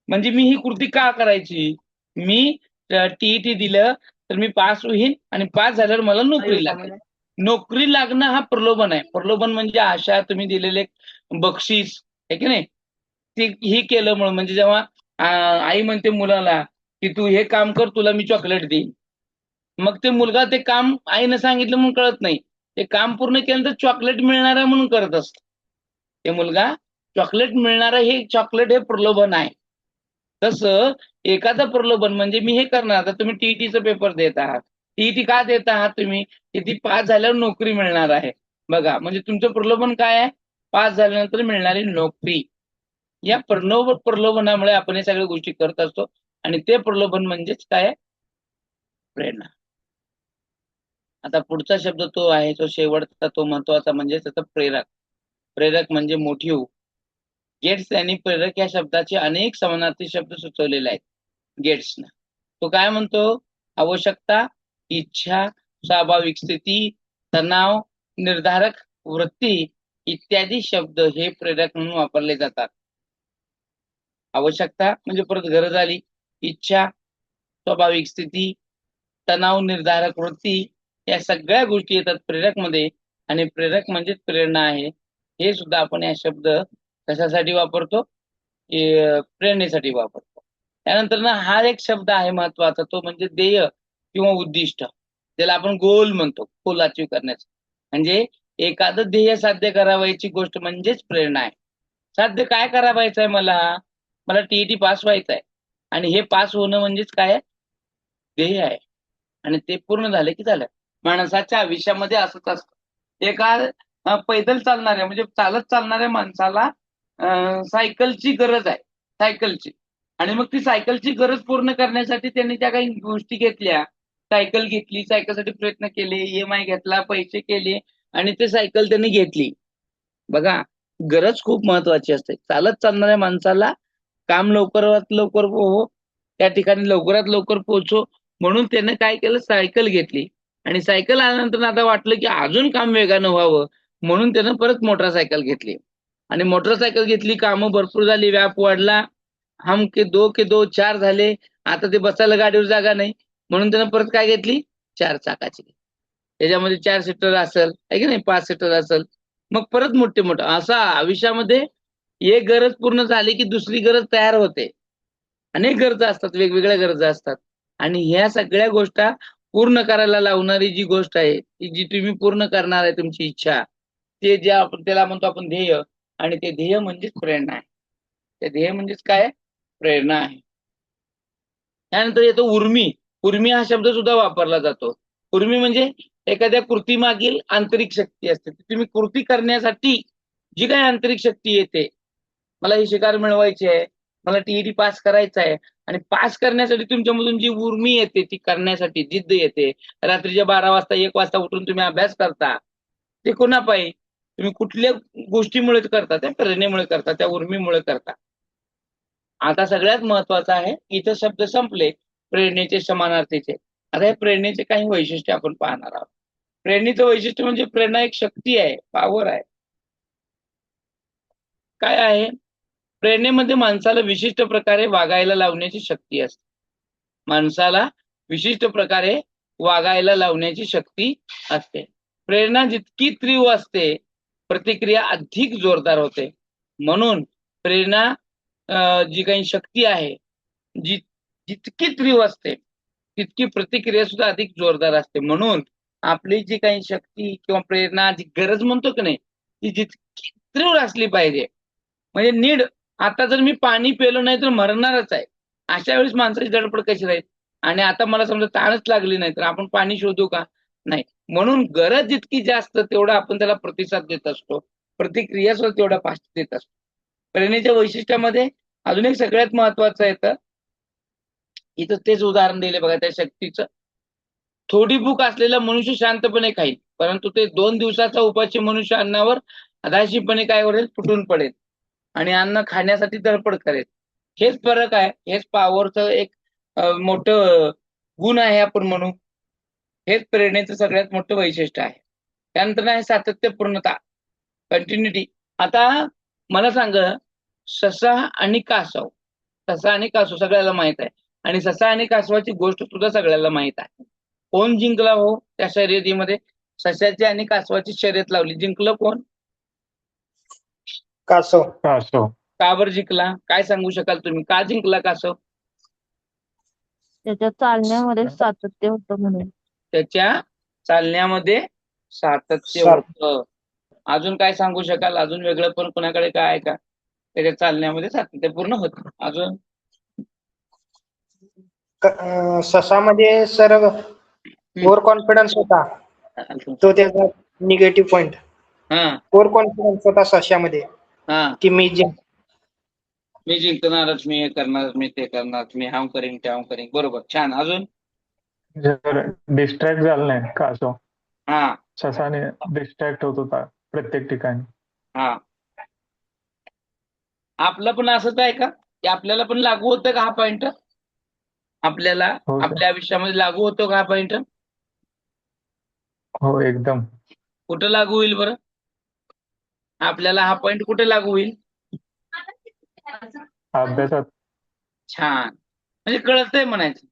म्हणजे मी ही कृती का करायची? मी टीईटी दिलं तर मी पास होईन आणि पास झाल्यावर मला नोकरी लागेल. नोकरी लागणं हा प्रलोभन आहे. प्रलोभन म्हणजे आशा, तुम्ही दिलेले बक्षीस आहे की नाही, ते हे केलं म्हणून. म्हणजे जेव्हा आई म्हणते मुलाला की तू हे काम कर, तुला मी चॉकलेट देईन, मग ते मुलगा ते काम आईनं सांगितलं म्हणून करत नाही, ते काम पूर्ण केल्यानंतर चॉकलेट मिळणार आहे म्हणून करत असत. ते मुलगा चॉकलेट मिळणार आहे, हे चॉकलेट हे प्रलोभन आहे. तसं एखादं प्रलोभन म्हणजे मी हे करणार. आता तुम्ही टीईटीचा पेपर देत आहात, टीईटी का देत आहात तुम्ही? की ती पास झाल्यावर नोकरी मिळणार आहे. बघा, म्हणजे तुमचं प्रलोभन काय आहे? पास झाल्यानंतर मिळणारी नोकरी. या प्रलोभनामुळे आपण हे सगळ्या गोष्टी करत असतो आणि ते प्रलोभन म्हणजेच काय आहे? प्रेरणा. आता पुढचा शब्द तो आहे, तो शेवटचा, तो महत्वाचा म्हणजे त्याचा प्रेरक. प्रेरक म्हणजे मोटिव्ह. गेट्स यांनी प्रेरक या शब्दाचे अनेक समानार्थी शब्द सुचवलेले आहेत गेट्सनं. तो काय म्हणतो? आवश्यकता, इच्छा, स्वाभाविक स्थिती, तणाव, निर्धारक वृत्ती इत्यादी शब्द हे प्रेरक म्हणून वापरले जातात. आवश्यकता म्हणजे परत गरज आली, इच्छा, स्वाभाविक स्थिती, तणाव, निर्धारक वृत्ती, या सगळ्या गोष्टी येतात प्रेरक मध्ये. आणि प्रेरक म्हणजे प्रेरणा आहे. हे सुद्धा आपण या शब्द कशासाठी वापरतो? प्रेरणेसाठी वापरतो. त्यानंतर ना हा एक शब्द आहे महत्वाचा, तो म्हणजे ध्येय किंवा उद्दिष्ट, ज्याला आपण गोल म्हणतो, गोल अचीव करण्याचं. म्हणजे एखादं ध्येय साध्य करावायची गोष्ट म्हणजेच प्रेरणा आहे. साध्य काय करावायचं आहे? मला टीईटी पास व्हायचं आहे आणि हे पास होणं म्हणजेच काय आहे? ध्येय आहे. आणि ते पूर्ण झालं की झालं. माणसाच्या आयुष्यामध्ये असंच असतं. एका पैदल चालणाऱ्या म्हणजे चालत चालणाऱ्या माणसाला सायकलची गरज आहे, सायकलची. आणि मग ती सायकलची गरज पूर्ण करण्यासाठी त्यांनी त्या काही गोष्टी घेतल्या, सायकल घेतली, सायकलसाठी प्रयत्न केले, EMI घेतला, पैसे केले आणि ते सायकल त्यांनी घेतली. बघा, गरज खूप महत्वाची असते. चालत चालणाऱ्या माणसाला काम लवकरात लवकर हो, त्या ठिकाणी लवकरात लवकर पोहोचो म्हणून त्याने काय केलं? सायकल घेतली. आणि सायकल आल्यानंतर आता वाटलं की अजून काम वेगानं व्हावं म्हणून त्यानं परत मोटरसायकल घेतली. आणि मोटरसायकल घेतली, कामं भरपूर झाली, व्याप वाढला, हम के दो 4 झाले. आता ते बसायला गाडीवर जागा नाही म्हणून त्यानं परत काय घेतली? 4 चाकाची. त्याच्यामध्ये 4 सीटर असेल आहे की नाही, 5 सीटर असेल, मग परत मोठे मोठं असं आयुष्यामध्ये एक गरज पूर्ण झाली की दुसरी गरज तयार होते. अनेक गरजा असतात, वेगवेगळ्या गरजा असतात, आणि ह्या सगळ्या गोष्टी पूर्ण करायला लावणारी जी गोष्ट आहे, ती जी तुम्ही पूर्ण करणार आहे तुमची इच्छा, ते जे आपण त्याला म्हणतो आपण ध्येय, आणि ते ध्येय म्हणजेच प्रेरणा आहे. ते ध्येय म्हणजेच काय? प्रेरणा आहे. त्यानंतर येतो उर्मी. उर्मी हा शब्द सुद्धा वापरला जातो. उर्मी म्हणजे एखाद्या कृतीमागील आंतरिक शक्ती असते. तुम्ही कृती करण्यासाठी जी काही आंतरिक शक्ती येते, मला ही शिकार मिळवायची आहे, मला टीईटी पास करायचं आहे, आणि पास करण्यासाठी तुमच्यामधून जी उर्मी येते, ती करण्यासाठी जिद्द येते, रात्रीच्या 12 वाजता 1 वाजता उठून तुम्ही अभ्यास करता, ते कोणापायी? तुम्ही कुठल्या गोष्टीमुळे करता? त्या प्रेरणेमुळे करता, त्या उर्मीमुळे करता. आता सगळ्यात महत्वाचं आहे, इथं शब्द संपले प्रेरणेचे समानार्थीचे. आता या प्रेरणेचे काही वैशिष्ट्य आपण पाहणार आहोत. प्रेरणेचं वैशिष्ट्य म्हणजे प्रेरणा एक शक्ती आहे, पॉवर आहे. काय आहे? प्रेरणेमध्ये माणसाला विशिष्ट प्रकारे वागायला लावण्याची शक्ती असते. माणसाला विशिष्ट प्रकारे वागायला लावण्याची शक्ती असते. प्रेरणा जितकी तीव्र असते, प्रतिक्रिया अधिक जोरदार होते. म्हणून प्रेरणा जी काही शक्ती आहे, जितकी तीव्र असते, तितकी प्रतिक्रिया सुद्धा अधिक जोरदार असते. म्हणून आपली जी काही शक्ती किंवा प्रेरणा, जी गरज म्हणतो की नाही, ती जितकी तीव्र असली पाहिजे. म्हणजे नीड, आता जर मी पाणी पिलो नाही तर मरणारच आहे, अशा वेळेस माणसाची धडपड कशी राहील? आणि आता मला समजा तहानच लागली नाही तर आपण पाणी शोधू का? नाही. म्हणून गरज जितकी जास्त तेवढा आपण त्याला प्रतिसाद देत असतो, प्रतिक्रिया सुद्धा तेवढा फास्ट देत असतो. प्रेरणेच्या वैशिष्ट्यामध्ये अजून एक सगळ्यात महत्वाचं येतं, इथं तेच उदाहरण दिले बघा त्या शक्तीचं. थोडी भूक असलेला मनुष्य शांतपणे खाईल, परंतु ते 2 दिवसाचा उपाशी मनुष्य अन्नावर हताशीपणे काय करेल? फुटून पडेल आणि अन्न खाण्यासाठी धडपड करेल. हेच फरक आहे, हेच पॉवरचं एक मोठं गुण आहे आपण म्हणू. हेच प्रेरणेचं सगळ्यात मोठं वैशिष्ट्य आहे. त्यानंतर आहे सातत्यपूर्णता, कंटिन्युटी. आता मला सांग, ससा आणि कासव, ससा आणि कासव सगळ्याला माहित आहे, आणि ससा आणि कासवाची गोष्ट सुद्धा सगळ्याला माहित आहे. कोण जिंकला हो त्या शर्यतीमध्ये? सशाची आणि कासवाची शर्यत लावली, जिंकलं कोण? कासव. कासव. का बरं जिंकला? काय सांगू शकाल तुम्ही, का जिंकला कासव? त्याच्या चालण्यामध्ये सातत्य होतं म्हणून. त्याच्या चालण्यामध्ये सातत्य सात. होतं. अजून काय सांगू शकाल? अजून वेगळं पण कोणाकडे काय आहे का? त्याच्या चालण्यामध्ये सातत्यपूर्ण होतं. अजून ससामध्ये सर ओव्हर कॉन्फिडन्स होता, तो त्याचा निगेटिव्ह पॉइंट. हा ओव्हर कॉन्फिडन्स होता सशामध्ये, हा की मी मी जिंकणारच, मी हे करणार, मी ते करणार, मी हाव करीन त्याव करीन. बरोबर, छान. अजून जर डिस्ट्रॅक्ट झालं नाही कासव, हा ससाने डिस्ट्रॅक्ट होत होता प्रत्येक ठिकाणी. हा आपलं पण असंच आहे का, की आपल्याला पण लागू होतं का हा पॉइंट? आपल्याला हो सर. आपल्या आयुष्यामध्ये लागू होतो का हा पॉइंट? हो, एकदम. कुठं लागू होईल बरं? आपल्याला हा पॉइंट कुठे लागू होईल? अभ्यासात. छान. म्हणजे कळतंय म्हणायचं,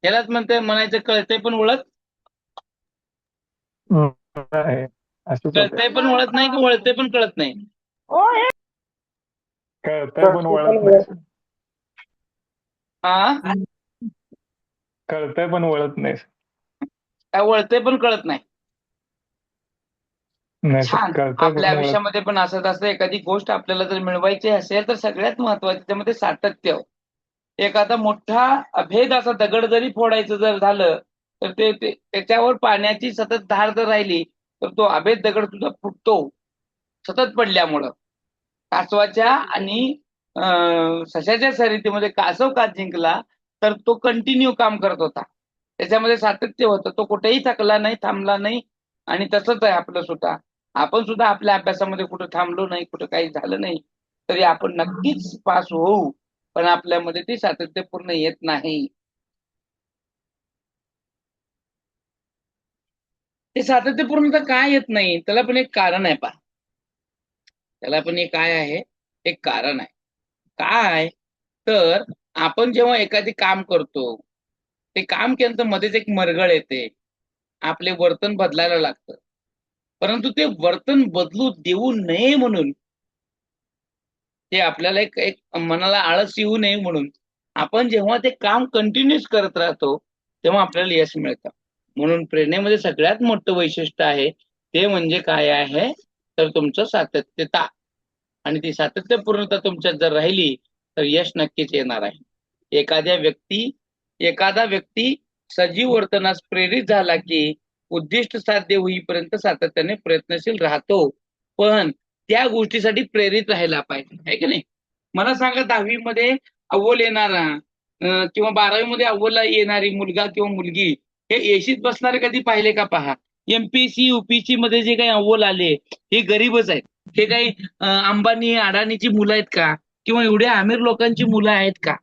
यालाच म्हणतंय म्हणायचं कळतंय पण ओळख. नाही, असंच होतं. कळतंय पण ओळख नाही, की वळतंय पण कळत नाही? कळतंय पण वळत नाही सर. हा कळतंय पण वळत नाही. काय वळतंय पण कळत नाही? नाही सर, छान. कळतंय पण आपल्या वळत. आयुष्यामध्ये पण असंच असतं, एखादी गोष्ट आपल्याला जर मिळवायची असेल तर सगळ्यात महत्वाचं त्यामध्ये सातत्य. एखादा मोठा अभेद असा दगड जरी फोडायचं जर झालं तर ते त्याच्यावर पाण्याची सतत धार जर राहिली तर तो अभेद दगड सुद्धा फुटतो, सतत पडल्यामुळं. कासवाच्या आणि सशाच्या शर्यतीमध्ये कासव का जिंकला? तर तो कंटिन्यू काम करत होता, त्याच्यामध्ये सातत्य होतं, तो कुठेही थकला नाही, थांबला नाही. आणि तसंच आहे आपलं सुद्धा. आपण सुद्धा आपल्या अभ्यासामध्ये कुठं थांबलो नाही, कुठं काही झालं नाही तरी आपण नक्कीच पास होऊ, पण आपल्यामध्ये ती सातत्यपूर्ण येत नाही. ते सातत्यपूर्णता काय येत नाही? त्याला पण एक कारण आहे पहा. त्याला पण एक काय आहे? एक कारण आहे. काय? तर आपण जेव्हा एखादी काम करतो, ते काम केल्यानंतर मध्येच एक मरगळ येते. आपले वर्तन बदलायला लागतं. परंतु ते वर्तन बदलू देऊ नये म्हणून, ते आपल्याला एक एक मनाला आळस येऊ नये म्हणून आपण जेव्हा ते काम कंटिन्यूस करत राहतो तेव्हा आपल्याला यश मिळतं. म्हणून प्रेरणेमध्ये सगळ्यात मोठं वैशिष्ट्य आहे ते म्हणजे काय आहे, तर तुमचं सातत्यता. आणि ती सातत्यपूर्णता तुमच्यात जर राहिली तर यश नक्कीच येणार आहे. एखादा व्यक्ती सजीव वर्तनास प्रेरित झाला की उद्दिष्ट साध्य होईपर्यंत सातत्याने प्रयत्नशील राहतो. पण त्या गोष्टीसाठी प्रेरित राहायला पाहिजे, आहे की नाही? मला सांगा 10वी मध्ये अव्वल येणारा किंवा 12वी मध्ये अव्वलला येणारी मुलगा किंवा मुलगी हे एशीत बसणारे कधी पाहिले का पहा. एमपीसी युपीसी मध्ये जे काही अव्वल आले हे गरीबच आहेत. हे काही अंबानी अडाणीची मुलं आहेत का, किंवा एवढ्या आमिर लोकांची मुलं आहेत का?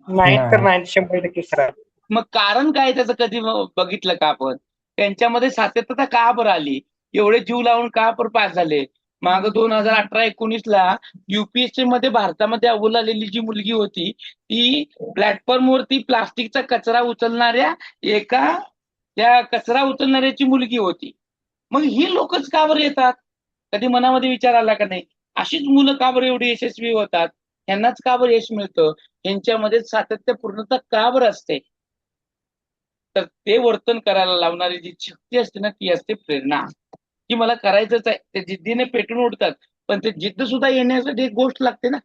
नाहीत तर नाही. नाही 100% सर. मग कारण काय त्याचं कधी बघितलं का आपण? त्यांच्यामध्ये सातत्यता का बरं आली? एवढे जीव लावून का बरं पास झाले? माग 2018-19 ला युपीएससी मध्ये भारतामध्ये अव्वल आलेली जी मुलगी होती ती प्लॅटफॉर्मवरती प्लास्टिकचा कचरा उचलणाऱ्या त्या कचरा उचलणाऱ्याची मुलगी होती. मग ही लोकच का बरं येतात? कधी मनामध्ये विचार आला का नाही? अशीच मुलं का बरं एवढी यशस्वी होतात? यांनाच का बरं यश मिळतं? यांच्यामध्ये सातत्यपूर्णता का बरं असते? तर ते वर्तन करायला लावणारी जी शक्ती असते ना ती असते प्रेरणा. की मला करायचंच आहे, ते जिद्दीने पेटून उठतात. पण ते जिद्द सुद्धा येण्यासाठी एक गोष्ट लागते ना,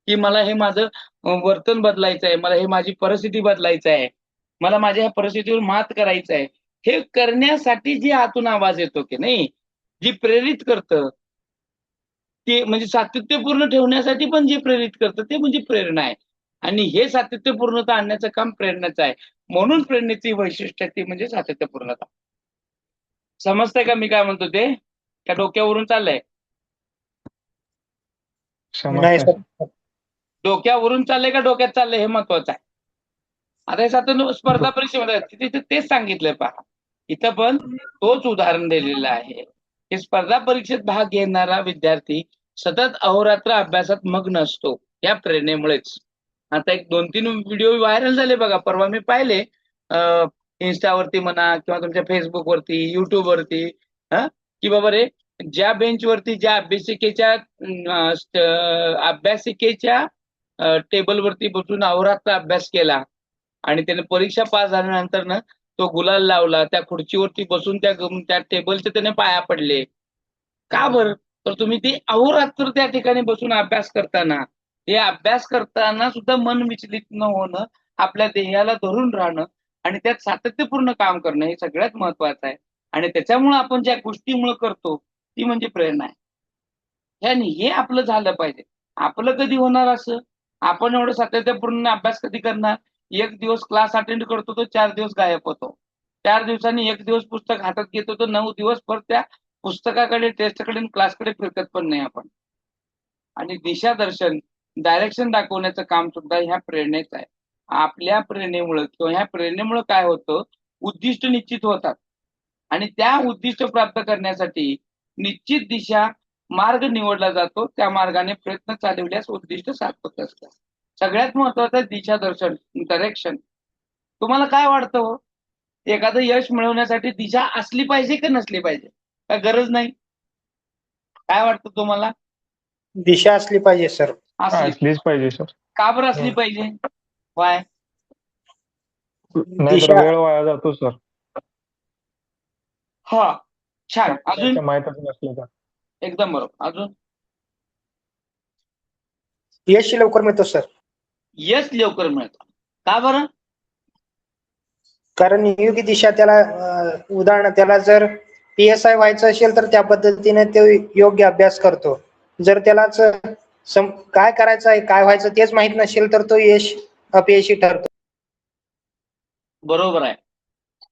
की मला हे माझं वर्तन बदलायचं आहे, मला हे माझी परिस्थिती बदलायचं आहे, मला माझ्या ह्या परिस्थितीवर मात करायचं आहे. हे करण्यासाठी जी आतून आवाज येतो की नाही, जी प्रेरित करतं, ते म्हणजे सातत्यपूर्ण ठेवण्यासाठी पण जे प्रेरित करतं ते म्हणजे प्रेरणा आहे. आणि हे सातत्यपूर्णता आणण्याचं काम प्रेरणाचं आहे. म्हणून प्रेरणेची वैशिष्ट्य ती म्हणजे सातत्यपूर्णता. समजतंय का मी काय म्हणतो ते? त्या डोक्यावरून चाललंय? नाही समजतंय. सर. डोक्यावरून चाललंय का डोक्यात चाललंय हे महत्वाचं आहे. आता हे सातत्य स्पर्धा परीक्षेमध्ये तिथे तेच सांगितलंय पहा. इथं पण तोच उदाहरण दिलेलं आहे की स्पर्धा परीक्षेत भाग घेणारा विद्यार्थी सतत अहोरात्र अभ्यासात मग्न असतो या प्रेरणेमुळेच. आता एक 2-3 व्हिडिओ व्हायरल झाले बघा, परवा मी पाहिले इन्स्टावरती म्हणा किंवा तुमच्या फेसबुकवरती, युट्यूबवरती, की बाबा रे, ज्या बेंचवरती ज्या अभ्यासिकेच्या टेबलवरती बसून अहोरात्र अभ्यास केला आणि त्याने परीक्षा पास झाल्यानंतर ना तो गुलाल लावला, त्या खुर्चीवरती बसून त्या टेबलचे त्याने पाया पडले. का बरं? तर तुम्ही ते अहोरात्र त्या ठिकाणी बसून अभ्यास करताना, ते अभ्यास करताना सुद्धा मन विचलित न होणं, आपल्या ध्येयाला धरून राहणं आणि त्यात सातत्यपूर्ण काम करणं हे सगळ्यात महत्वाचं आहे. आणि त्याच्यामुळे आपण ज्या गोष्टीमुळे करतो ती म्हणजे प्रेरणा आहे. हे आपलं झालं पाहिजे. आपलं कधी होणार असं? आपण एवढं सातत्यपूर्ण अभ्यास कधी करणार? 1 दिवस क्लास अटेंड करतो तो 4 दिवस गायब होतो. 4 दिवसांनी 1 दिवस पुस्तक हातात घेतो तो 9 दिवस परत त्या पुस्तकाकडे, टेस्टकडे, क्लासकडे फिरकत पण नाही आपण. आणि दिशादर्शन, डायरेक्शन दाखवण्याचं काम सुद्धा ह्या प्रेरणेचं आहे. आपल्या प्रेरणेमुळं किंवा ह्या प्रेरणेमुळं काय होतं, उद्दिष्ट निश्चित होतात आणि त्या उद्दिष्ट प्राप्त करण्यासाठी निश्चित दिशा, मार्ग निवडला जातो. त्या मार्गाने प्रयत्न चालवल्यास उद्दिष्ट सार्थक असतात. सगळ्यात महत्वाचं दिशादर्शन, डायरेक्शन. तुम्हाला काय वाटतं हो? एखादं यश मिळवण्यासाठी दिशा असली पाहिजे की नसली पाहिजे? काय गरज नाही? काय वाटतं तुम्हाला? दिशा असली पाहिजे सर. असलीच पाहिजे सर. का बरं असली पाहिजे? वाय? नाहीतर दिशा वेळ वाया जातो सर. हा, छान. अजून? माहीतच नसलं तर. एकदम बरोबर. अजून? यश लवकर मिळतो सर. यश लवकर मिळतं. का बरं? कारण योग्य दिशा त्याला उदाहरण त्याला जर PSI व्हायचं असेल तर त्या पद्धतीने तो योग्य अभ्यास करतो. जर त्यालाच काय करायचं आहे, काय व्हायचं तेच माहित नसेल तर तो अपयशी ठरतो. बरोबर आहे.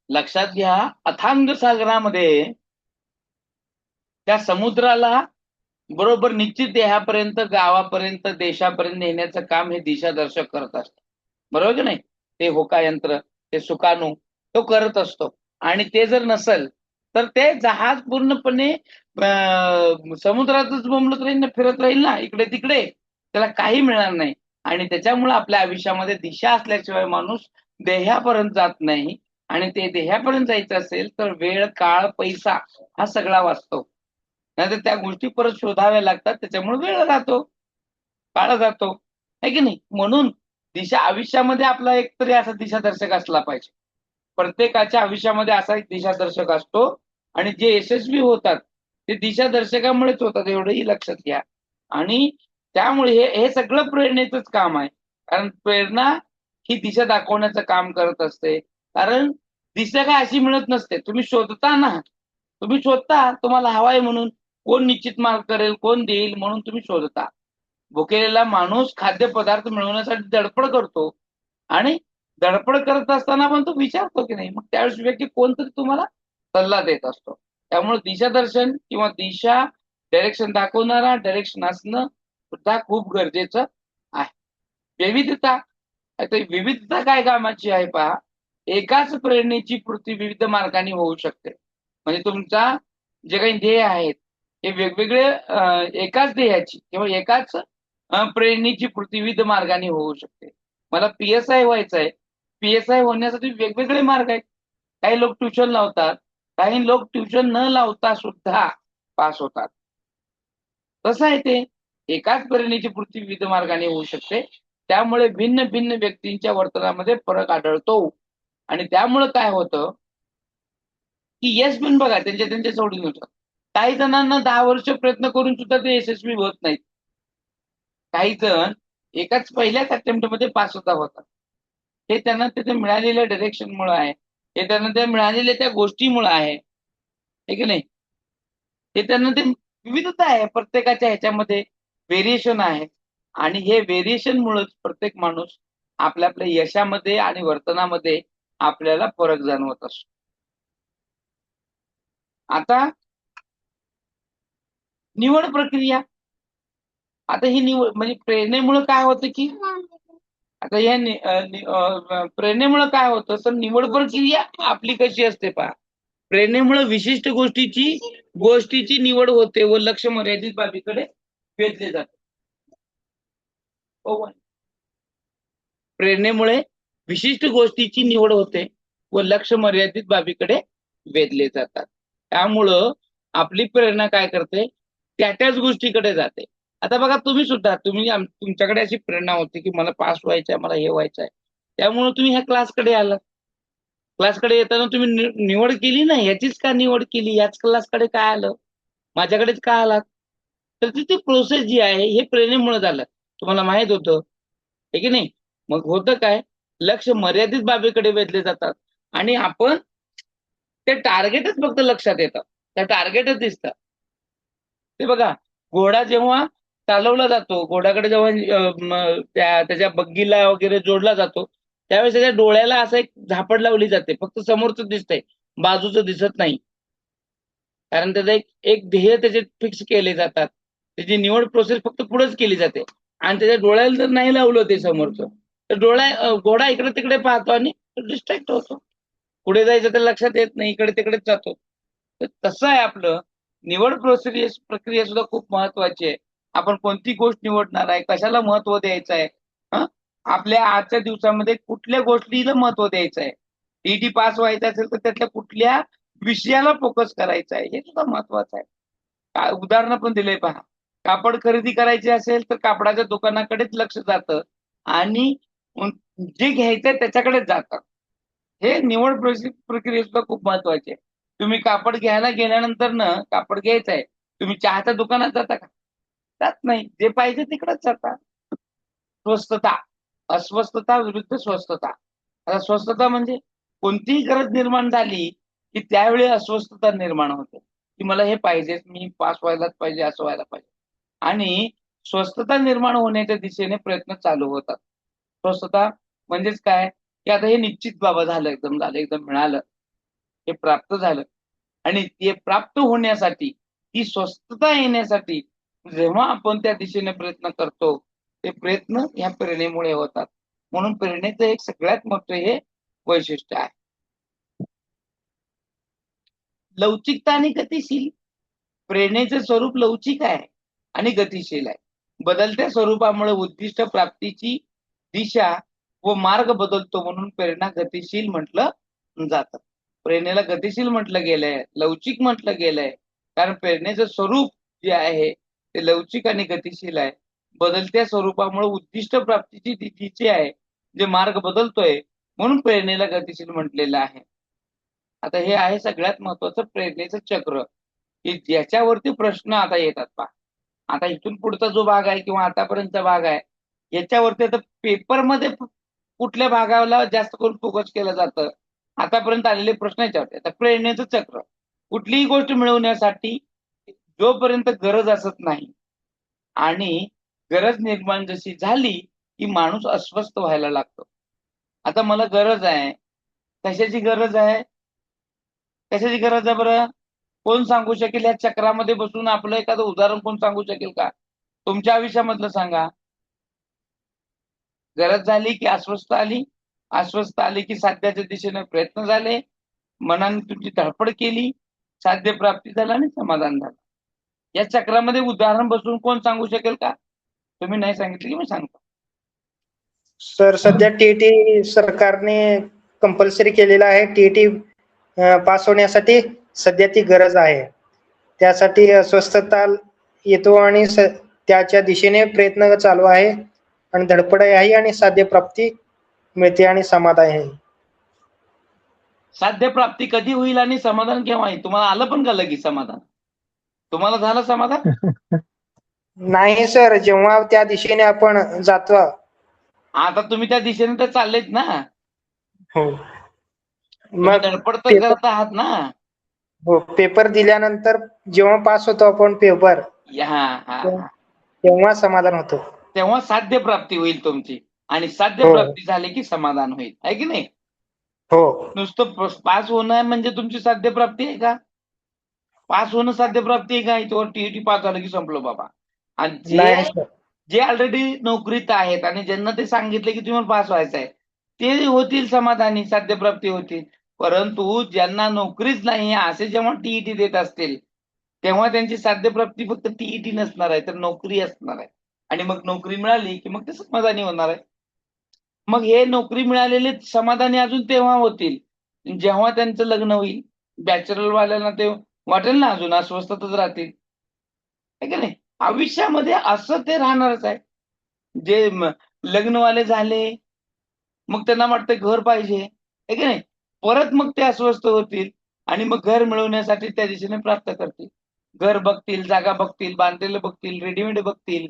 लक्षात घ्या, अथांग सागरामध्ये त्या समुद्राला बरोबर निश्चित ध्येयापर्यंत, गावापर्यंत, देशापर्यंत नेण्याचं काम हे दिशादर्शक करत असतं. बरोबर की नाही? ते होकायंत्र, ते सुकाणू तो करत असतो. आणि ते जर नसेल तर ते जहाज पूर्णपणे समुद्रातच बोंबलत राहील ना, फिरत राहील ना इकडे तिकडे, त्याला काही मिळणार नाही. आणि त्याच्यामुळे आपल्या आयुष्यामध्ये दिशा असल्याशिवाय माणूस ध्येयापर्यंत जात नाही. आणि ते ध्येयापर्यंत जायचं असेल तर वेळ, काळ, पैसा हा सगळा वाचतो. नाहीतर त्या गोष्टी परत शोधाव्या लागतात, त्याच्यामुळे वेळ जातो, काळ जातो, है की नाही? म्हणून आयुष्यामध्ये आपला एकतरी असा दिशादर्शक असला पाहिजे. प्रत्येकाच्या आयुष्यामध्ये असा एक दिशादर्शक असतो आणि जे यशस्वी होतात ते दिशादर्शकामुळेच होतात, एवढंही लक्षात घ्या. आणि त्यामुळे हे सगळं प्रेरणेचंच काम आहे. कारण प्रेरणा ही दिशा दाखवण्याचं काम करत असते. कारण दिशा काय अशी मिळत नसते, तुम्ही शोधता ना, तुम्ही शोधता, तुम्हाला हवाय म्हणून. कोण निश्चित मार्ग करेल, कोण देईल म्हणून तुम्ही शोधता. भुकेलेला माणूस खाद्यपदार्थ मिळवण्यासाठी धडपड करतो आणि धडपड करत असताना पण तो विचारतो की नाही, मग त्यावेळेस व्यक्ती कोणतरी तुम्हाला सल्ला देत असतो. त्यामुळे दिशादर्शन किंवा दिशा, डायरेक्शन दाखवणारा डायरेक्शन असणं सुद्धा खूप गरजेचं आहे. विविधता, आता विविधता काय कामाची आहे पहा. एकाच प्रेरणेची पूर्ती विविध मार्गाने होऊ शकते. म्हणजे तुमचा जे काही ध्येय आहेत हे वेगवेगळे एकाच ध्येयाची किंवा एकाच प्रेरणेची पूर्ती विविध मार्गाने होऊ शकते. मला PSI व्हायचं आहे, PSI होण्यासाठी वेगवेगळे मार्ग आहेत. काही लोक ट्युशन लावतात, काही लोक ट्युशन न लावता सुद्धा पास होतात. कसं आहे ते, एकाच प्रेरणेची पूर्ती विविध मार्गाने होऊ शकते. त्यामुळे भिन्न भिन्न व्यक्तींच्या वर्तनामध्ये फरक आढळतो आणि त्यामुळे काय होतं की यश पण बघा त्यांच्या त्यांच्या सोडून होतं. काही जणांना 10 वर्ष प्रयत्न करून सुद्धा ते यशस्वी होत नाहीत. काही जण एकाच पहिल्याच अटेम्प्टमध्ये पास होतात. हे त्यांना तिथे मिळालेल्या डायरेक्शनमुळे आहे, हे त्यांना त्या मिळालेल्या त्या गोष्टीमुळे आहे, हे की नाही? हे त्यांना ते विविधता आहे, प्रत्येकाच्या ह्याच्यामध्ये व्हेरिएशन आहे आणि हे व्हेरिएशन मुळेच प्रत्येक माणूस आपल्या आपल्या यशामध्ये आणि वर्तनामध्ये आपल्याला फरक जाणवत असतो. आता निवड प्रक्रिया, आता ही निवड म्हणजे प्रेरणेमुळे काय होतं की आता या प्रेरणेमुळे काय होतं तर निवड प्रक्रिया आपली कशी असते पहा. प्रेरणेमुळे विशिष्ट गोष्टीची निवड होते व लक्ष मर्यादित बाबीकडे वेधले जाते. प्रेरणेमुळे विशिष्ट गोष्टीची निवड होते व लक्ष मर्यादित बाबीकडे वेधले जातात. त्यामुळं आपली प्रेरणा काय करते, त्याच गोष्टीकडे जाते. आता बघा तुम्ही सुद्धा तुमच्याकडे अशी प्रेरणा होती की मला पास व्हायचंय, मला हे व्हायचंय, त्यामुळे तुम्ही ह्या क्लासकडे आलात. क्लासकडे येताना तुम्ही निवड केली ना, याचीच का निवड केली, याच क्लासकडे काय आलं, माझ्याकडेच का आलात? तर ती प्रोसेस जी आहे हे प्रेरणेमुळे झालं. तुम्हाला माहित होतं, हे की नाही? मग होतं काय, लक्ष मर्यादित बाबीकडे वेधले जातात आणि आपण ते टार्गेटच फक्त लक्षात येतं, त्या टार्गेटच दिसतं. ते बघा, घोडा जेव्हा चालवला जातो, घोड्याकडे जेव्हा त्याच्या बग्गीला वगैरे जोडला जातो, त्यावेळेस त्याच्या डोळ्याला असं एक झापड लावली जाते, फक्त समोरचं दिसतंय, बाजूचं दिसत नाही. कारण त्याचं एक ध्येय त्याचे फिक्स केले जातात, त्याची निवड प्रोसेस फक्त पुढेच केली जाते आणि त्याच्या डोळ्याला जर नाही लावलं ते समोरचं तर घोडा इकडे तिकडे पाहतो आणि डिस्ट्रॅक्ट होतो, पुढे जायचं तर लक्षात येत नाही, इकडे तिकडेच जातो. तर तसं आहे आपलं निवड प्रक्रिया सुद्धा खूप महत्वाची आहे. आपण कोणती गोष्ट निवडणार आहे, कशाला महत्व द्यायचं आहे, आपल्या आजच्या दिवसामध्ये कुठल्या गोष्टीला महत्व द्यायचं आहे, टीटी पास व्हायचं असेल तर त्यातल्या कुठल्या विषयाला फोकस करायचा आहे हे सुद्धा महत्वाचं आहे. उदाहरण पण दिलंय पहा, कापड खरेदी करायची असेल तर कापडाच्या दुकानाकडेच लक्ष जातं आणि जे घ्यायचंय त्याच्याकडेच जातं. हे निवड प्रक्रिया सुद्धा खूप महत्वाची आहे. तुम्ही कापड घ्यायला गेल्यानंतर कापड घ्यायचंय, तुम्ही चहाच्या दुकानात जाता का? जात नाही, जे पाहिजे तिकडेच जाता. स्वस्थता, अस्वस्थता विरुद्ध स्वस्थता. आता स्वस्थता म्हणजे कोणतीही गरज निर्माण झाली की त्यावेळी अस्वस्थता निर्माण होते की मला हे पाहिजे, मी पास व्हायलाच पाहिजे, असं व्हायला पाहिजे, आणि स्वस्थता निर्माण होण्याच्या दिशेने प्रयत्न चालू होतात. स्वस्थता म्हणजेच काय की आता हे निश्चित बाबा झालं, एकदम मिळालं, हे प्राप्त झालं आणि ते प्राप्त होण्यासाठी, ती स्वस्थता येण्यासाठी जेव्हा आपण त्या दिशेने प्रयत्न करतो ते प्रयत्न या प्रेरणेमुळे होतात. म्हणून प्रेरणेचं एक सगळ्यात मोठं हे वैशिष्ट्य आहे. लवचिकता आणि गतिशील, प्रेरणेचे स्वरूप लवचिक आहे आणि गतिशील आहे. बदलत्या स्वरूपामुळे उद्दिष्ट प्राप्तीची दिशा व मार्ग बदलतो म्हणून प्रेरणा गतिशील म्हटलं जातं. प्रेरणेला गतिशील म्हटलं गेलंय, लवचिक म्हटलं गेलंय, कारण प्रेरणेचं स्वरूप जे आहे ते लवचिक आणि गतिशील आहे. बदलत्या स्वरूपामुळे उद्दिष्ट प्राप्तीची जी आहे, जे मार्ग बदलतोय, म्हणून प्रेरणेला गतिशील म्हटलेलं आहे. आता हे आहे सगळ्यात महत्वाचं प्रेरणेचं चक्र, की ज्याच्यावरती प्रश्न आता येतात पहा. आता इथून पुढचा जो भाग आहे किंवा आतापर्यंतचा भाग आहे, याच्यावरती आता पेपरमध्ये कुठल्या भागाला जास्त करून फोकस केलं जातं, आतापर्यंत आलेले प्रश्न याच्यावरती. आता प्रेरणेचं चक्र, कुठलीही गोष्ट मिळवण्यासाठी जोपर्यंत गरज असत नाही आणि गरज निर्माण जशी झाली की माणूस अस्वस्थ व्हायला लागतो. आता मला गरज आहे, कशाची गरज आहे, कशाची गरज आहे बरं? कोण सांगू शकेल? या चक्रामध्ये बसून आपलं एखादं उदाहरण कोण सांगू शकेल का? तुमच्या आयुष्यामधलं सांगा. गरज झाली की अस्वस्थ आली, अस्वस्थ आली की साध्याच्या दिशेने प्रयत्न झाले, मनाने तुमची धडपड केली, साध्य प्राप्ती झालं आणि समाधान झालं. या चक्रामध्ये उदाहरण बसून कोण सांगू शकेल का? तुम्ही नाही सांगितलं की मी सांगतो. सर सध्या टीईटी सरकारने कंपल्सरी केलेलं आहे. टीईटी पास होण्यासाठी सध्या ती गरज आहे. त्यासाठी अस्वस्थता येतो आणि त्याच्या दिशेने प्रयत्न चालू आहे आणि धडपड आहे आणि साध्य प्राप्ती मिळते आणि समाधान आहे. साध्य प्राप्ती कधी होईल आणि समाधान केव्हा येईल? तुम्हाला आलं पण का लगेच समाधान? तुम्हाला झालं समाधान? नाही सर, जेव्हा त्या दिशेने आपण जातो. आता तुम्ही त्या दिशेने तर चाललेत ना, हो, तुम्ही मग धडपड तर करत आहात ना. हो, पेपर दिल्यानंतर जेव्हा पास होतो आपण पेपर, हा हा हा. तेव्हा समाधान होतो. तेव्हा साध्य प्राप्ती होईल तुमची, आणि साध्य हो. प्राप्ती झाली की समाधान होईल, आहे की नाही? हो, नुसतं पास होणं म्हणजे तुमची साध्य प्राप्ती आहे का? पास होणं साध्य प्राप्ती आहे का? इथवर टीईटी पास झालं की संपलं बाबा. आणि नाही सर. जे ऑलरेडी नोकरीत आहेत आणि ज्यांना ते सांगितले की तुम्हाला पास व्हायचं आहे, ते होतील समाधानी, साध्य प्राप्ती होतील. परंतु ज्यांना नोकरीच नाही असे जेव्हा टीईटी देत असतील, तेव्हा त्यांची साध्य प्राप्ती फक्त टीईटी नसणार आहे, तर नोकरी असणार आहे. आणि मग नोकरी मिळाली की मग ते समाधानी होणार आहे. मग हे नोकरी मिळालेले समाधानी अजून तेव्हा होतील जेव्हा त्यांचं लग्न होईल. बॅचलर वाल्यांना ते वाटेल ना अजून अस्वस्थतच राहतील, आहे की नाही? आयुष्यामध्ये असं ते राहणारच आहे. जे लग्नवाले झाले, मग त्यांना वाटतं घर पाहिजे, आहे की नाही? परत मग ते अस्वस्थ होतील आणि मग घर मिळवण्यासाठी त्या दिशेने प्राप्त करतील. घर बघतील, जागा बघतील, बांधलेलं बघतील, रेडीमेड बघतील,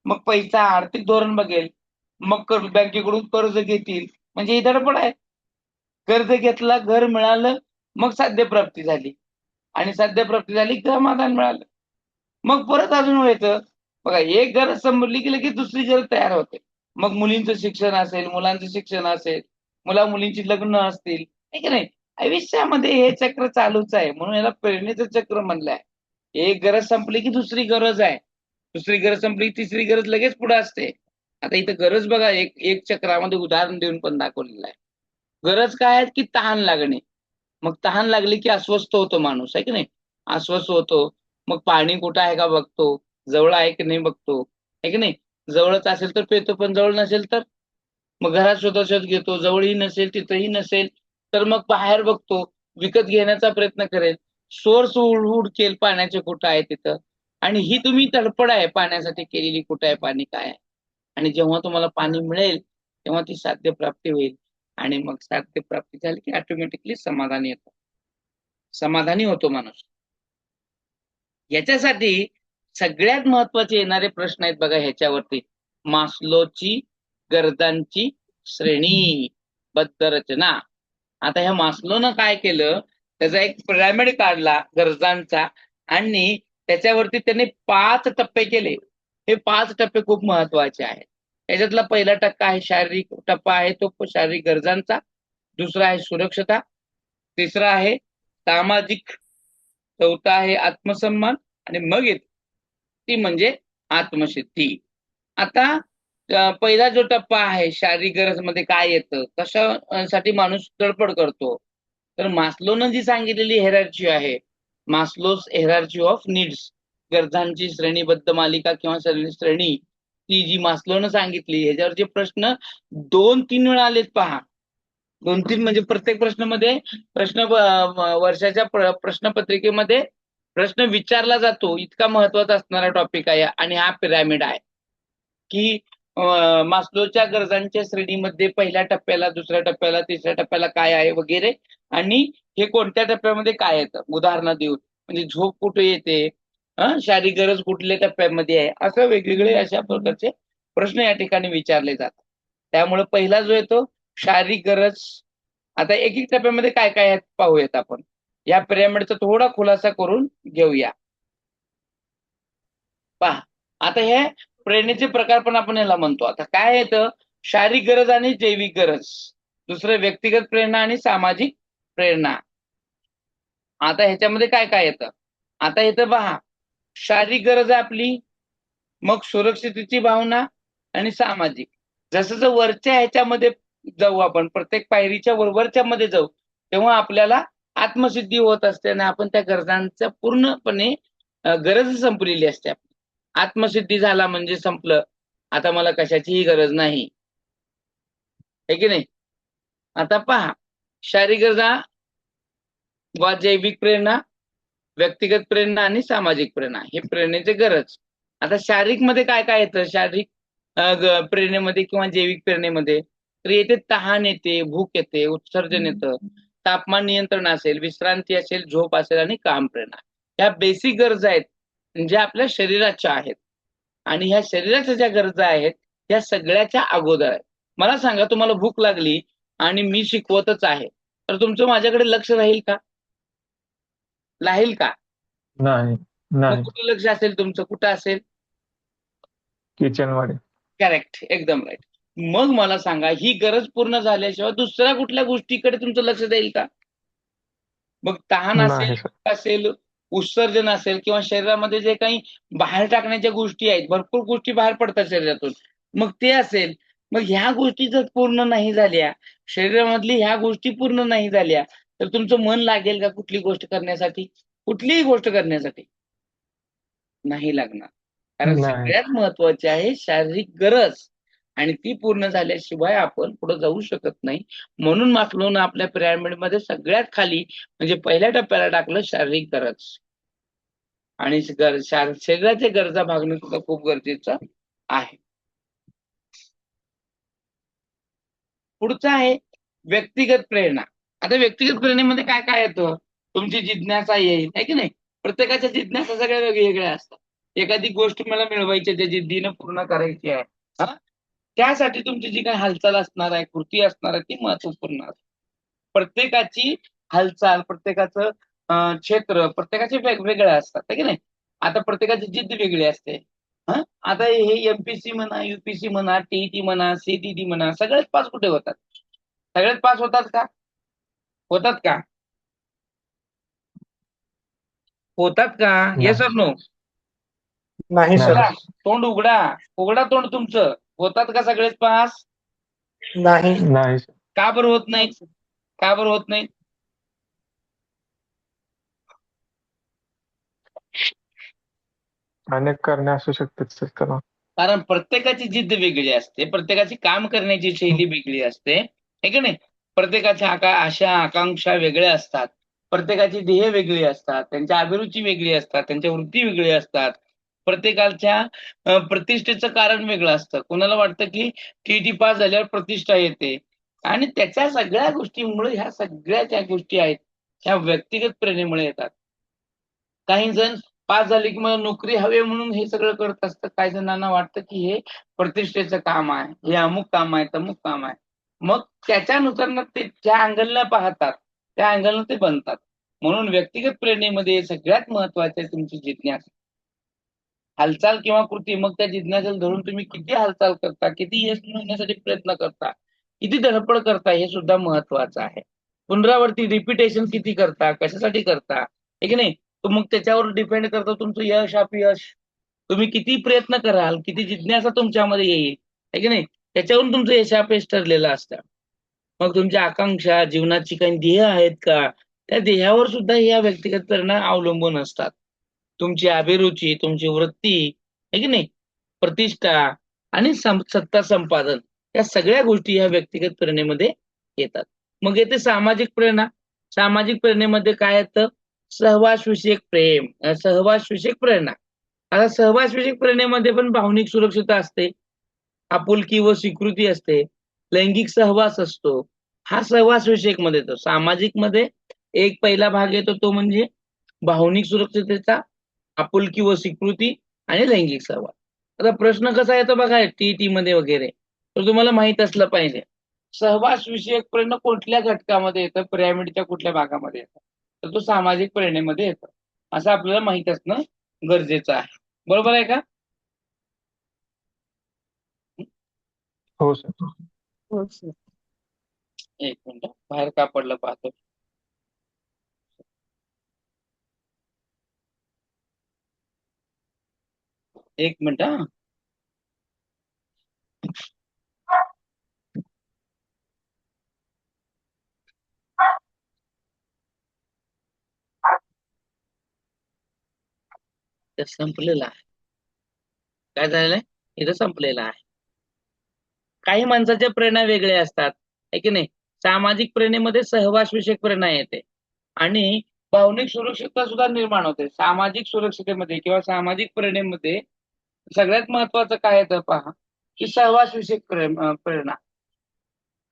मग पैसा, आर्थिक धोरण बघेल, मग बँकेकडून कर्ज घेतील. म्हणजे ही धडपड आहे. कर्ज घेतला, घर मिळालं, मग साध्य प्राप्ती झाली, आणि साध्य प्राप्ती झाली, समाधान मिळालं. मग परत अजून व्हायचं बघा, एक गरज संपली की लगेच दुसरी गरज तयार होते. मग मुलींचं शिक्षण असेल, मुलांचं शिक्षण असेल, मुला-मुलींची लग्न असतील, आहे की नाही? आयुष्यामध्ये हे चक्र चालूच आहे, म्हणून याला प्रेरणेचं चक्र म्हणलंय. एक गरज संपली की दुसरी गरज आहे, दुसरी गरज संपली की तिसरी गरज लगेच पुढे असते. आता इथं गरज बघा, एक चक्रामध्ये उदाहरण देऊन पण दाखवलेलं आहे. गरज काय आहे की तहान लागणे. मग तहान लागली की अस्वस्थ होतो माणूस, आहे की नाही? अस्वस्थ होतो. मग पाणी कुठं आहे का बघतो, जवळ आहे की नाही बघतो, आहे की नाही? जवळच असेल तर पितो, पण जवळ नसेल तर मग घरात शोधाशोध घेतो. जवळही नसेल, तिथंही नसेल तर मग बाहेर बघतो, विकत घेण्याचा प्रयत्न करेल, सोर्स हुडकेल पाण्याचे कुठं आहे तिथं. आणि ही तुम्ही तडफड आहे पाण्यासाठी केलेली, कुठं आहे पाणी, काय आहे. आणि जेव्हा तुम्हाला पाणी मिळेल तेव्हा ती साध्य प्राप्ती होईल, आणि मग साध्य प्राप्ती झाली की ऑटोमॅटिकली समाधानी येतं, समाधानी होतो माणूस. याच्यासाठी सगळ्यात महत्वाचे येणारे प्रश्न आहेत बघा ह्याच्यावरती. मास्लोची गरजांची श्रेणीबद्ध रचना. आता ह्या मास्लोनं काय केलं, त्याचा एक पिरॅमिड काढला गरजांचा, आणि त्याच्यावरती त्याने 5 टप्पे केले. हे 5 टप्पे खूप महत्वाचे आहेत. त्याच्यातला पहिला टप्पा आहे शारीरिक टप्पा आहे, तो शारीरिक गरजांचा. दुसरा आहे सुरक्षता, तिसरा आहे सामाजिक, चौथा आहे आत्मसन्मान, आणि मग येते ती म्हणजे आत्मसिद्धी. आता पहिला जो टप्पा आहे शारीरिक गरज मध्ये काय येतं, कशासाठी माणूस तडफड करतो, तर मास्लोनं जी सांगितलेली हेरार्ची आहे, मास्लोज हेरार्ची ऑफ नीड्स, गरजांची श्रेणीबद्ध मालिका किंवा श्रेणी, ती जी मास्लोनं सांगितली, ह्याच्यावर जे प्रश्न 2-3 वेळा आलेत पहा. 2-3 म्हणजे प्रत्येक प्रश्नामध्ये वर्षाच्या प्रश्नपत्रिकेमध्ये प्रश्न विचारला जातो, इतका महत्वाचा असणारा टॉपिक आहे आणि हा पिरॅमिड आहे की मास्लोच्या गरजांच्या श्रेणीमध्ये पहिल्या टप्प्याला, दुसऱ्या टप्प्याला, तिसऱ्या टप्प्याला काय आहे वगैरे, आणि हे कोणत्या टप्प्यामध्ये काय येतं उदाहरणं देऊन, म्हणजे झोप कुठे येते, शारीरिक गरज कुठल्या टप्प्यामध्ये आहे, असं वेगवेगळे अशा प्रकारचे प्रश्न या ठिकाणी विचारले जातात. त्यामुळे पहिला जो येतो शारीरिक गरज. आता एक एक टप्प्यामध्ये काय काय आहेत पाहूयात आपण. या पिरॅमिडचा थोडा खुलासा करून घेऊया. पहा, आता हे प्रेरणेचे प्रकार पण आपण याला म्हणतो. आता काय येतं, शारीरिक गरज आणि जैविक गरज, दुसरं व्यक्तिगत प्रेरणा आणि सामाजिक प्रेरणा. आता ह्याच्यामध्ये काय काय येतं, आता येतं पहा, शारीरिक गरज आहे आपली, मग सुरक्षिततेची भावना आणि सामाजिक. जसं जसं वरच्या ह्याच्यामध्ये जाऊ आपण, प्रत्येक पायरीच्या वरच्या मध्ये जाऊ, तेव्हा आपल्याला आत्मसिद्धी होत असते आणि आपण त्या गरजांचा पूर्णपणे गरज संपलेली असते. आत्मसिद्धी झाला म्हणजे संपलं, आता मला कशाचीही गरज नाही, है की नाही. आता पहा, शारीरिक गरजा वा जैविक प्रेरणा, व्यक्तिगत प्रेरणा आणि सामाजिक प्रेरणा, हे प्रेरणेचे गरज. आता शारीरिक मध्ये काय काय येतं, शारीरिक प्रेरणेमध्ये किंवा जैविक प्रेरणेमध्ये, तर येते तहान येते, भूक येते, उत्सर्जन येतं, तापमान नियंत्रण असेल, विश्रांती असेल, झोप असेल आणि काम प्रेरणा. ह्या बेसिक गरजा आहेत ज्या आपल्या शरीराच्या आहेत. आणि ह्या शरीराच्या ज्या गरजा आहेत त्या सगळ्याच्या अगोदर आहेत. मला सांगा, तुम्हाला भूक लागली आणि मी शिकवतच आहे, तर तुमचं माझ्याकडे लक्ष राहील का? राहील का? नाही मग नाही कुठे लक्ष असेल तुमचं, कुठं असेल? किचन मध्ये. करेक्ट, एकदम राईट. मग मला सांगा, ही गरज पूर्ण झाल्याशिवाय दुसऱ्या कुठल्या गोष्टीकडे तुमचं लक्ष जाईल का? मग तहान असेल, नाही सर. भूक असेल, उत्सर्जन असेल, किंवा शरीरामध्ये जे काही बाहेर टाकण्याच्या गोष्टी आहेत, भरपूर गोष्टी बाहेर पडतात शरीरातून, मग ते असेल. मग ह्या गोष्टी जर पूर्ण नाही झाल्या, शरीरामधली ह्या गोष्टी पूर्ण नाही झाल्या, तर तुमचं मन लागेल का कुठली गोष्ट करण्यासाठी? कुठलीही गोष्ट करण्यासाठी नाही लागणार. कारण नाही. सगळ्यात महत्वाची आहे शारीरिक गरज, आणि ती पूर्ण झाल्याशिवाय आपण पुढे जाऊ शकत नाही. म्हणून मास्लोनं आपल्या पिरॅमिडमध्ये सगळ्यात खाली म्हणजे पहिल्या टप्प्याला टाकलं शारीरिक गरज. आणि शरीराच्या गरजा भागणं सुद्धा खूप गरजेचं आहे. पुढचं आहे व्यक्तिगत प्रेरणा. आता व्यक्तिगत प्रेरणेमध्ये काय काय येतं, तुमची जिज्ञासा येईल, आहे की नाही. प्रत्येकाच्या जिज्ञासा सगळ्या वेगवेगळ्या असतात. एखादी गोष्ट मला मिळवायची आहे, त्या जिद्दीनं पूर्ण करायची आहे, त्यासाठी तुमची जी काही हालचाल असणार आहे, कृती असणार आहे, ती महत्वपूर्ण असते. प्रत्येकाची हालचाल, प्रत्येकाचं क्षेत्र, प्रत्येकाचे वेगवेगळे असतात, आहे की नाही. आता प्रत्येकाची जिद्द वेगळी असते. आता हे एमपीसी म्हणा, युपीसी म्हणा, टीईटी म्हणा, सीटीटी म्हणा, सगळेच पास कुठे होतात? सगळेच पास होतात का? होतात का? होतात का? येस और नो? नाही सर. उघडा तोंड, उघडा तोंड तुमचं. होतात का सगळेच पास? नाही. नाही सर. का बरं होत नाही? का बरं होत नाही? अनेक कारणे असू शकतात सर त्याला. कारण प्रत्येकाची जिद्द वेगळी असते, प्रत्येकाची काम करण्याची शैली वेगळी असते, है की नाही. प्रत्येकाच्या आशा आकांक्षा वेगळ्या असतात, प्रत्येकाची ध्येय वेगळी असतात, त्यांच्या अभिरुची वेगळी असतात, त्यांच्या वृत्ती वेगळी असतात. प्रत्येकाच्या प्रतिष्ठेचं कारण वेगळं असतं. कोणाला वाटतं की टीईटी पास झाल्यावर प्रतिष्ठा येते, आणि त्याच्या सगळ्या गोष्टींमुळे ह्या सगळ्या ज्या गोष्टी आहेत ह्या व्यक्तिगत प्रेरणेमुळे येतात. काही जण पास झाले की मला नोकरी हवी म्हणून हे सगळं करत असतं. काही जणांना वाटतं की हे प्रतिष्ठेचं काम आहे, हे अमुक काम आहे, तमुक काम आहे. मग त्याच्यानुसार ते ज्या अँगलला पाहतात त्या अँगलनं ते बनतात. म्हणून व्यक्तिगत प्रेरणेमध्ये सगळ्यात महत्वाचे आहे तुमची जिज्ञासा, हालचाल किंवा कृती. मग त्या जिज्ञासेला धरून तुम्ही किती हालचाल करता, किती यश मिळवण्यासाठी प्रयत्न करता, किती धडपड करता, हे सुद्धा महत्वाचं आहे. पुनरावृत्ती, रिपिटेशन किती करता, कशासाठी करता, हे की नाही. तर मग त्याच्यावर डिपेंड करतं तुमचं यश अपयश. तुम्ही किती प्रयत्न कराल, किती जिज्ञासा तुमच्यामध्ये येईल, है की नाही, त्याच्यावरून तुमचं यश अपयश ठरलेलं असतं. मग तुमच्या आकांक्षा, जीवनाची काही ध्येय आहेत का, त्या ध्येयावर सुद्धा या व्यक्तिगत प्रेरणा अवलंबून असतात. तुमची अभिरुची, तुमची वृत्ती, है की नाही, प्रतिष्ठा आणि सत्ता संपादन, या सगळ्या गोष्टी या व्यक्तिगत प्रेरणेमध्ये येतात. मग येते सामाजिक प्रेरणा. सामाजिक प्रेरणेमध्ये काय येतं? सहवासविषयक प्रेम, सहवासविषयक प्रेरणा. आता सहवासविषयक प्रेरणेमध्ये पण भावनिक सुरक्षितता असते, आपुलकी व स्वीकृती असते, लैंगिक सहवास असतो. हा सहवास विषयक मध्ये येतो. सामाजिक मध्ये एक पहिला भाग येतो तो म्हणजे भावनिक सुरक्षिततेचा, आपुलकी व स्वीकृती आणि लैंगिक सहवास. आता प्रश्न कसा येतो बघा टीईटी मध्ये वगैरे, तर तुम्हाला माहित असलं पाहिजे सहवास विषयक प्रेरणा कुठल्या घटकामध्ये येतं, पिरॅमिडच्या कुठल्या भागामध्ये येतं, तर तो सामाजिक प्रेरणेमध्ये येतं. असं आपल्याला माहित असणं गरजेचं आहे. बरोबर आहे का? हो सर. हो सर. एक मिनिट, बाहेर का पडलं पाहतो. एक मिनिट हा. ते संपलेलं आहे. काय झालेलं आहे? इथं संपलेलं आहे. काही माणसाच्या प्रेरणा वेगळ्या असतात, है की नाही? सामाजिक प्रेरणेमध्ये सहवास विषयक प्रेरणा येते आणि भावनिक सुरक्षितता सुद्धा निर्माण होते. सामाजिक सुरक्षितेमध्ये किंवा सामाजिक प्रेरणेमध्ये सगळ्यात महत्वाचं काय येतं पहा, की सहवास विषयक प्रेरणा.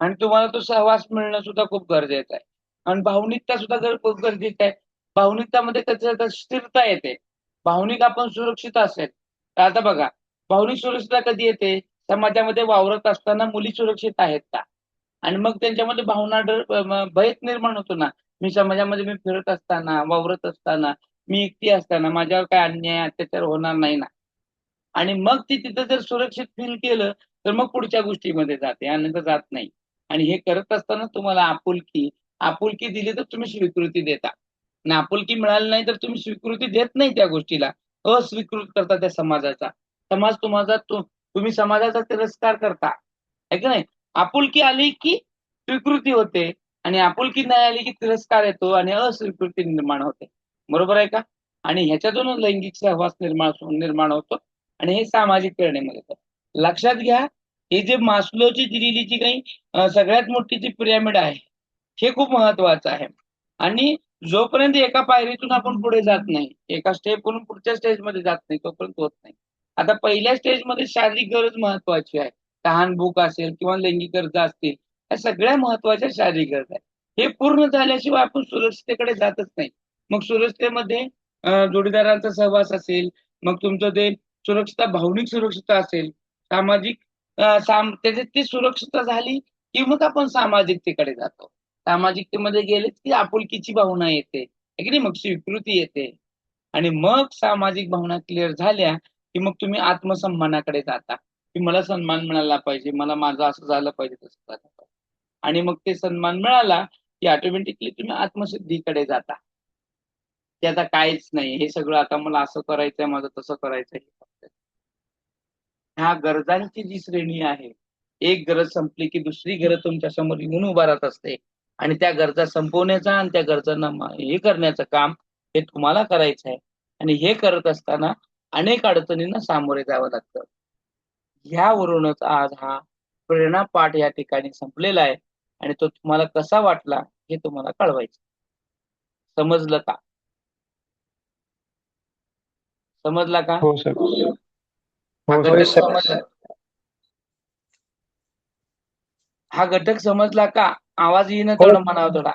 आणि तुम्हाला तो सहवास मिळणं सुद्धा खूप गरजेचं आहे. आणि भावनिकता सुद्धा खूप गरजेचं आहे. भावनिकतामध्ये कसं येतं, स्थिरता येते. भावनिक आपण सुरक्षित असेल तर आता बघा, भावनिक सुरक्षितता कधी येते? समाजामध्ये वावरत असताना मुली सुरक्षित आहेत का? आणि मग त्यांच्यामध्ये भावना भय निर्माण होतो ना. मी समाजामध्ये मी फिरत असताना, वावरत असताना, मी एकटी असताना माझ्यावर काय अन्याय अत्याचार होणार नाही ना. आणि मग ती तिथं जर सुरक्षित फील केलं तर मग पुढच्या गोष्टीमध्ये जाते, अन्यथा जात नाही. आणि हे करत असताना तुम्हाला आपुलकी दिली तर तुम्ही स्वीकृती देता आणि आपुलकी मिळाली नाही तर तुम्ही स्वीकृती देत नाही त्या गोष्टीला, अस्वीकृत करता त्या समाजाचा. तुम्ही समाजाचा तिरस्कार करता, है की नाही? आपुलकी आली की स्वीकृती होते आणि आपुलकी नाही आली की तिरस्कार येतो आणि अस्वीकृती निर्माण होते. बरोबर आहे का? आणि ह्याच्यातून लैंगिक सहवास निर्माण होतो आणि हे सामाजिक प्रेरणेमध्ये येतं. लक्षात घ्या, हे जे मास्लोची दिलेली जी काही सगळ्यात मोठी जी पिरॅमिड आहे, हे खूप महत्वाचं आहे. आणि जोपर्यंत एका पायरीतून आपण पुढे जात नाही, एका स्टेपवरून पुढच्या स्टेजमध्ये जात नाही, तोपर्यंत होत नाही. आता पहिल्या स्टेजमध्ये शारीरिक गरज महत्वाची आहे. तहान, भूक असेल किंवा लैंगिक गरजा असतील, या सगळ्या महत्वाच्या शारीरिक गरजा आहेत. हे पूर्ण झाल्याशिवाय आपण सुरक्षिततेकडे जातच नाही. मग सुरक्षिततेमध्ये जोडीदारांचा सहवास असेल, मग तुमचं ते सुरक्षितता, भावनिक सुरक्षितता असेल, सामाजिक त्याच्यात ती सुरक्षितता झाली की मग आपण सामाजिकतेकडे जातो. सामाजिकतेमध्ये गेले की आपुलकीची भावना येते, है की नाही? मग स्वीकृती येते आणि मग सामाजिक भावना क्लिअर झाल्या की मग तुम्ही आत्मसन्मानाकडे जाता, की मला सन्मान मिळाला पाहिजे, मला माझं असं झालं पाहिजे, तसं झालं पाहिजे. आणि मग ते सन्मान मिळाला की ऑटोमॅटिकली तुम्ही आत्मसिद्धीकडे जाता, की आता काहीच नाही, हे सगळं आता मला असं करायचंय, माझं तसं करायचंय. ह्या गरजांची जी श्रेणी आहे, एक गरज संपली की दुसरी गरज तुमच्या समोर येऊन उभा राहत असते आणि त्या गरजा संपवण्याचा आणि त्या गरजांना हे करण्याचं काम हे तुम्हाला करायचं आहे. आणि हे करत असताना अनेक अडचणींना सामोरे जावं लागतं. ह्यावरूनच आज हा प्रेरणा पाठ या ठिकाणी संपलेला आहे आणि तो तुम्हाला कसा वाटला हे तुम्हाला कळवायचं. समजलं का? समजला का? हो सर. हा हो घटक सर. समजला? हा घटक समजला का? आवाज येईना हो. थोडा, म्हणावा थोडा.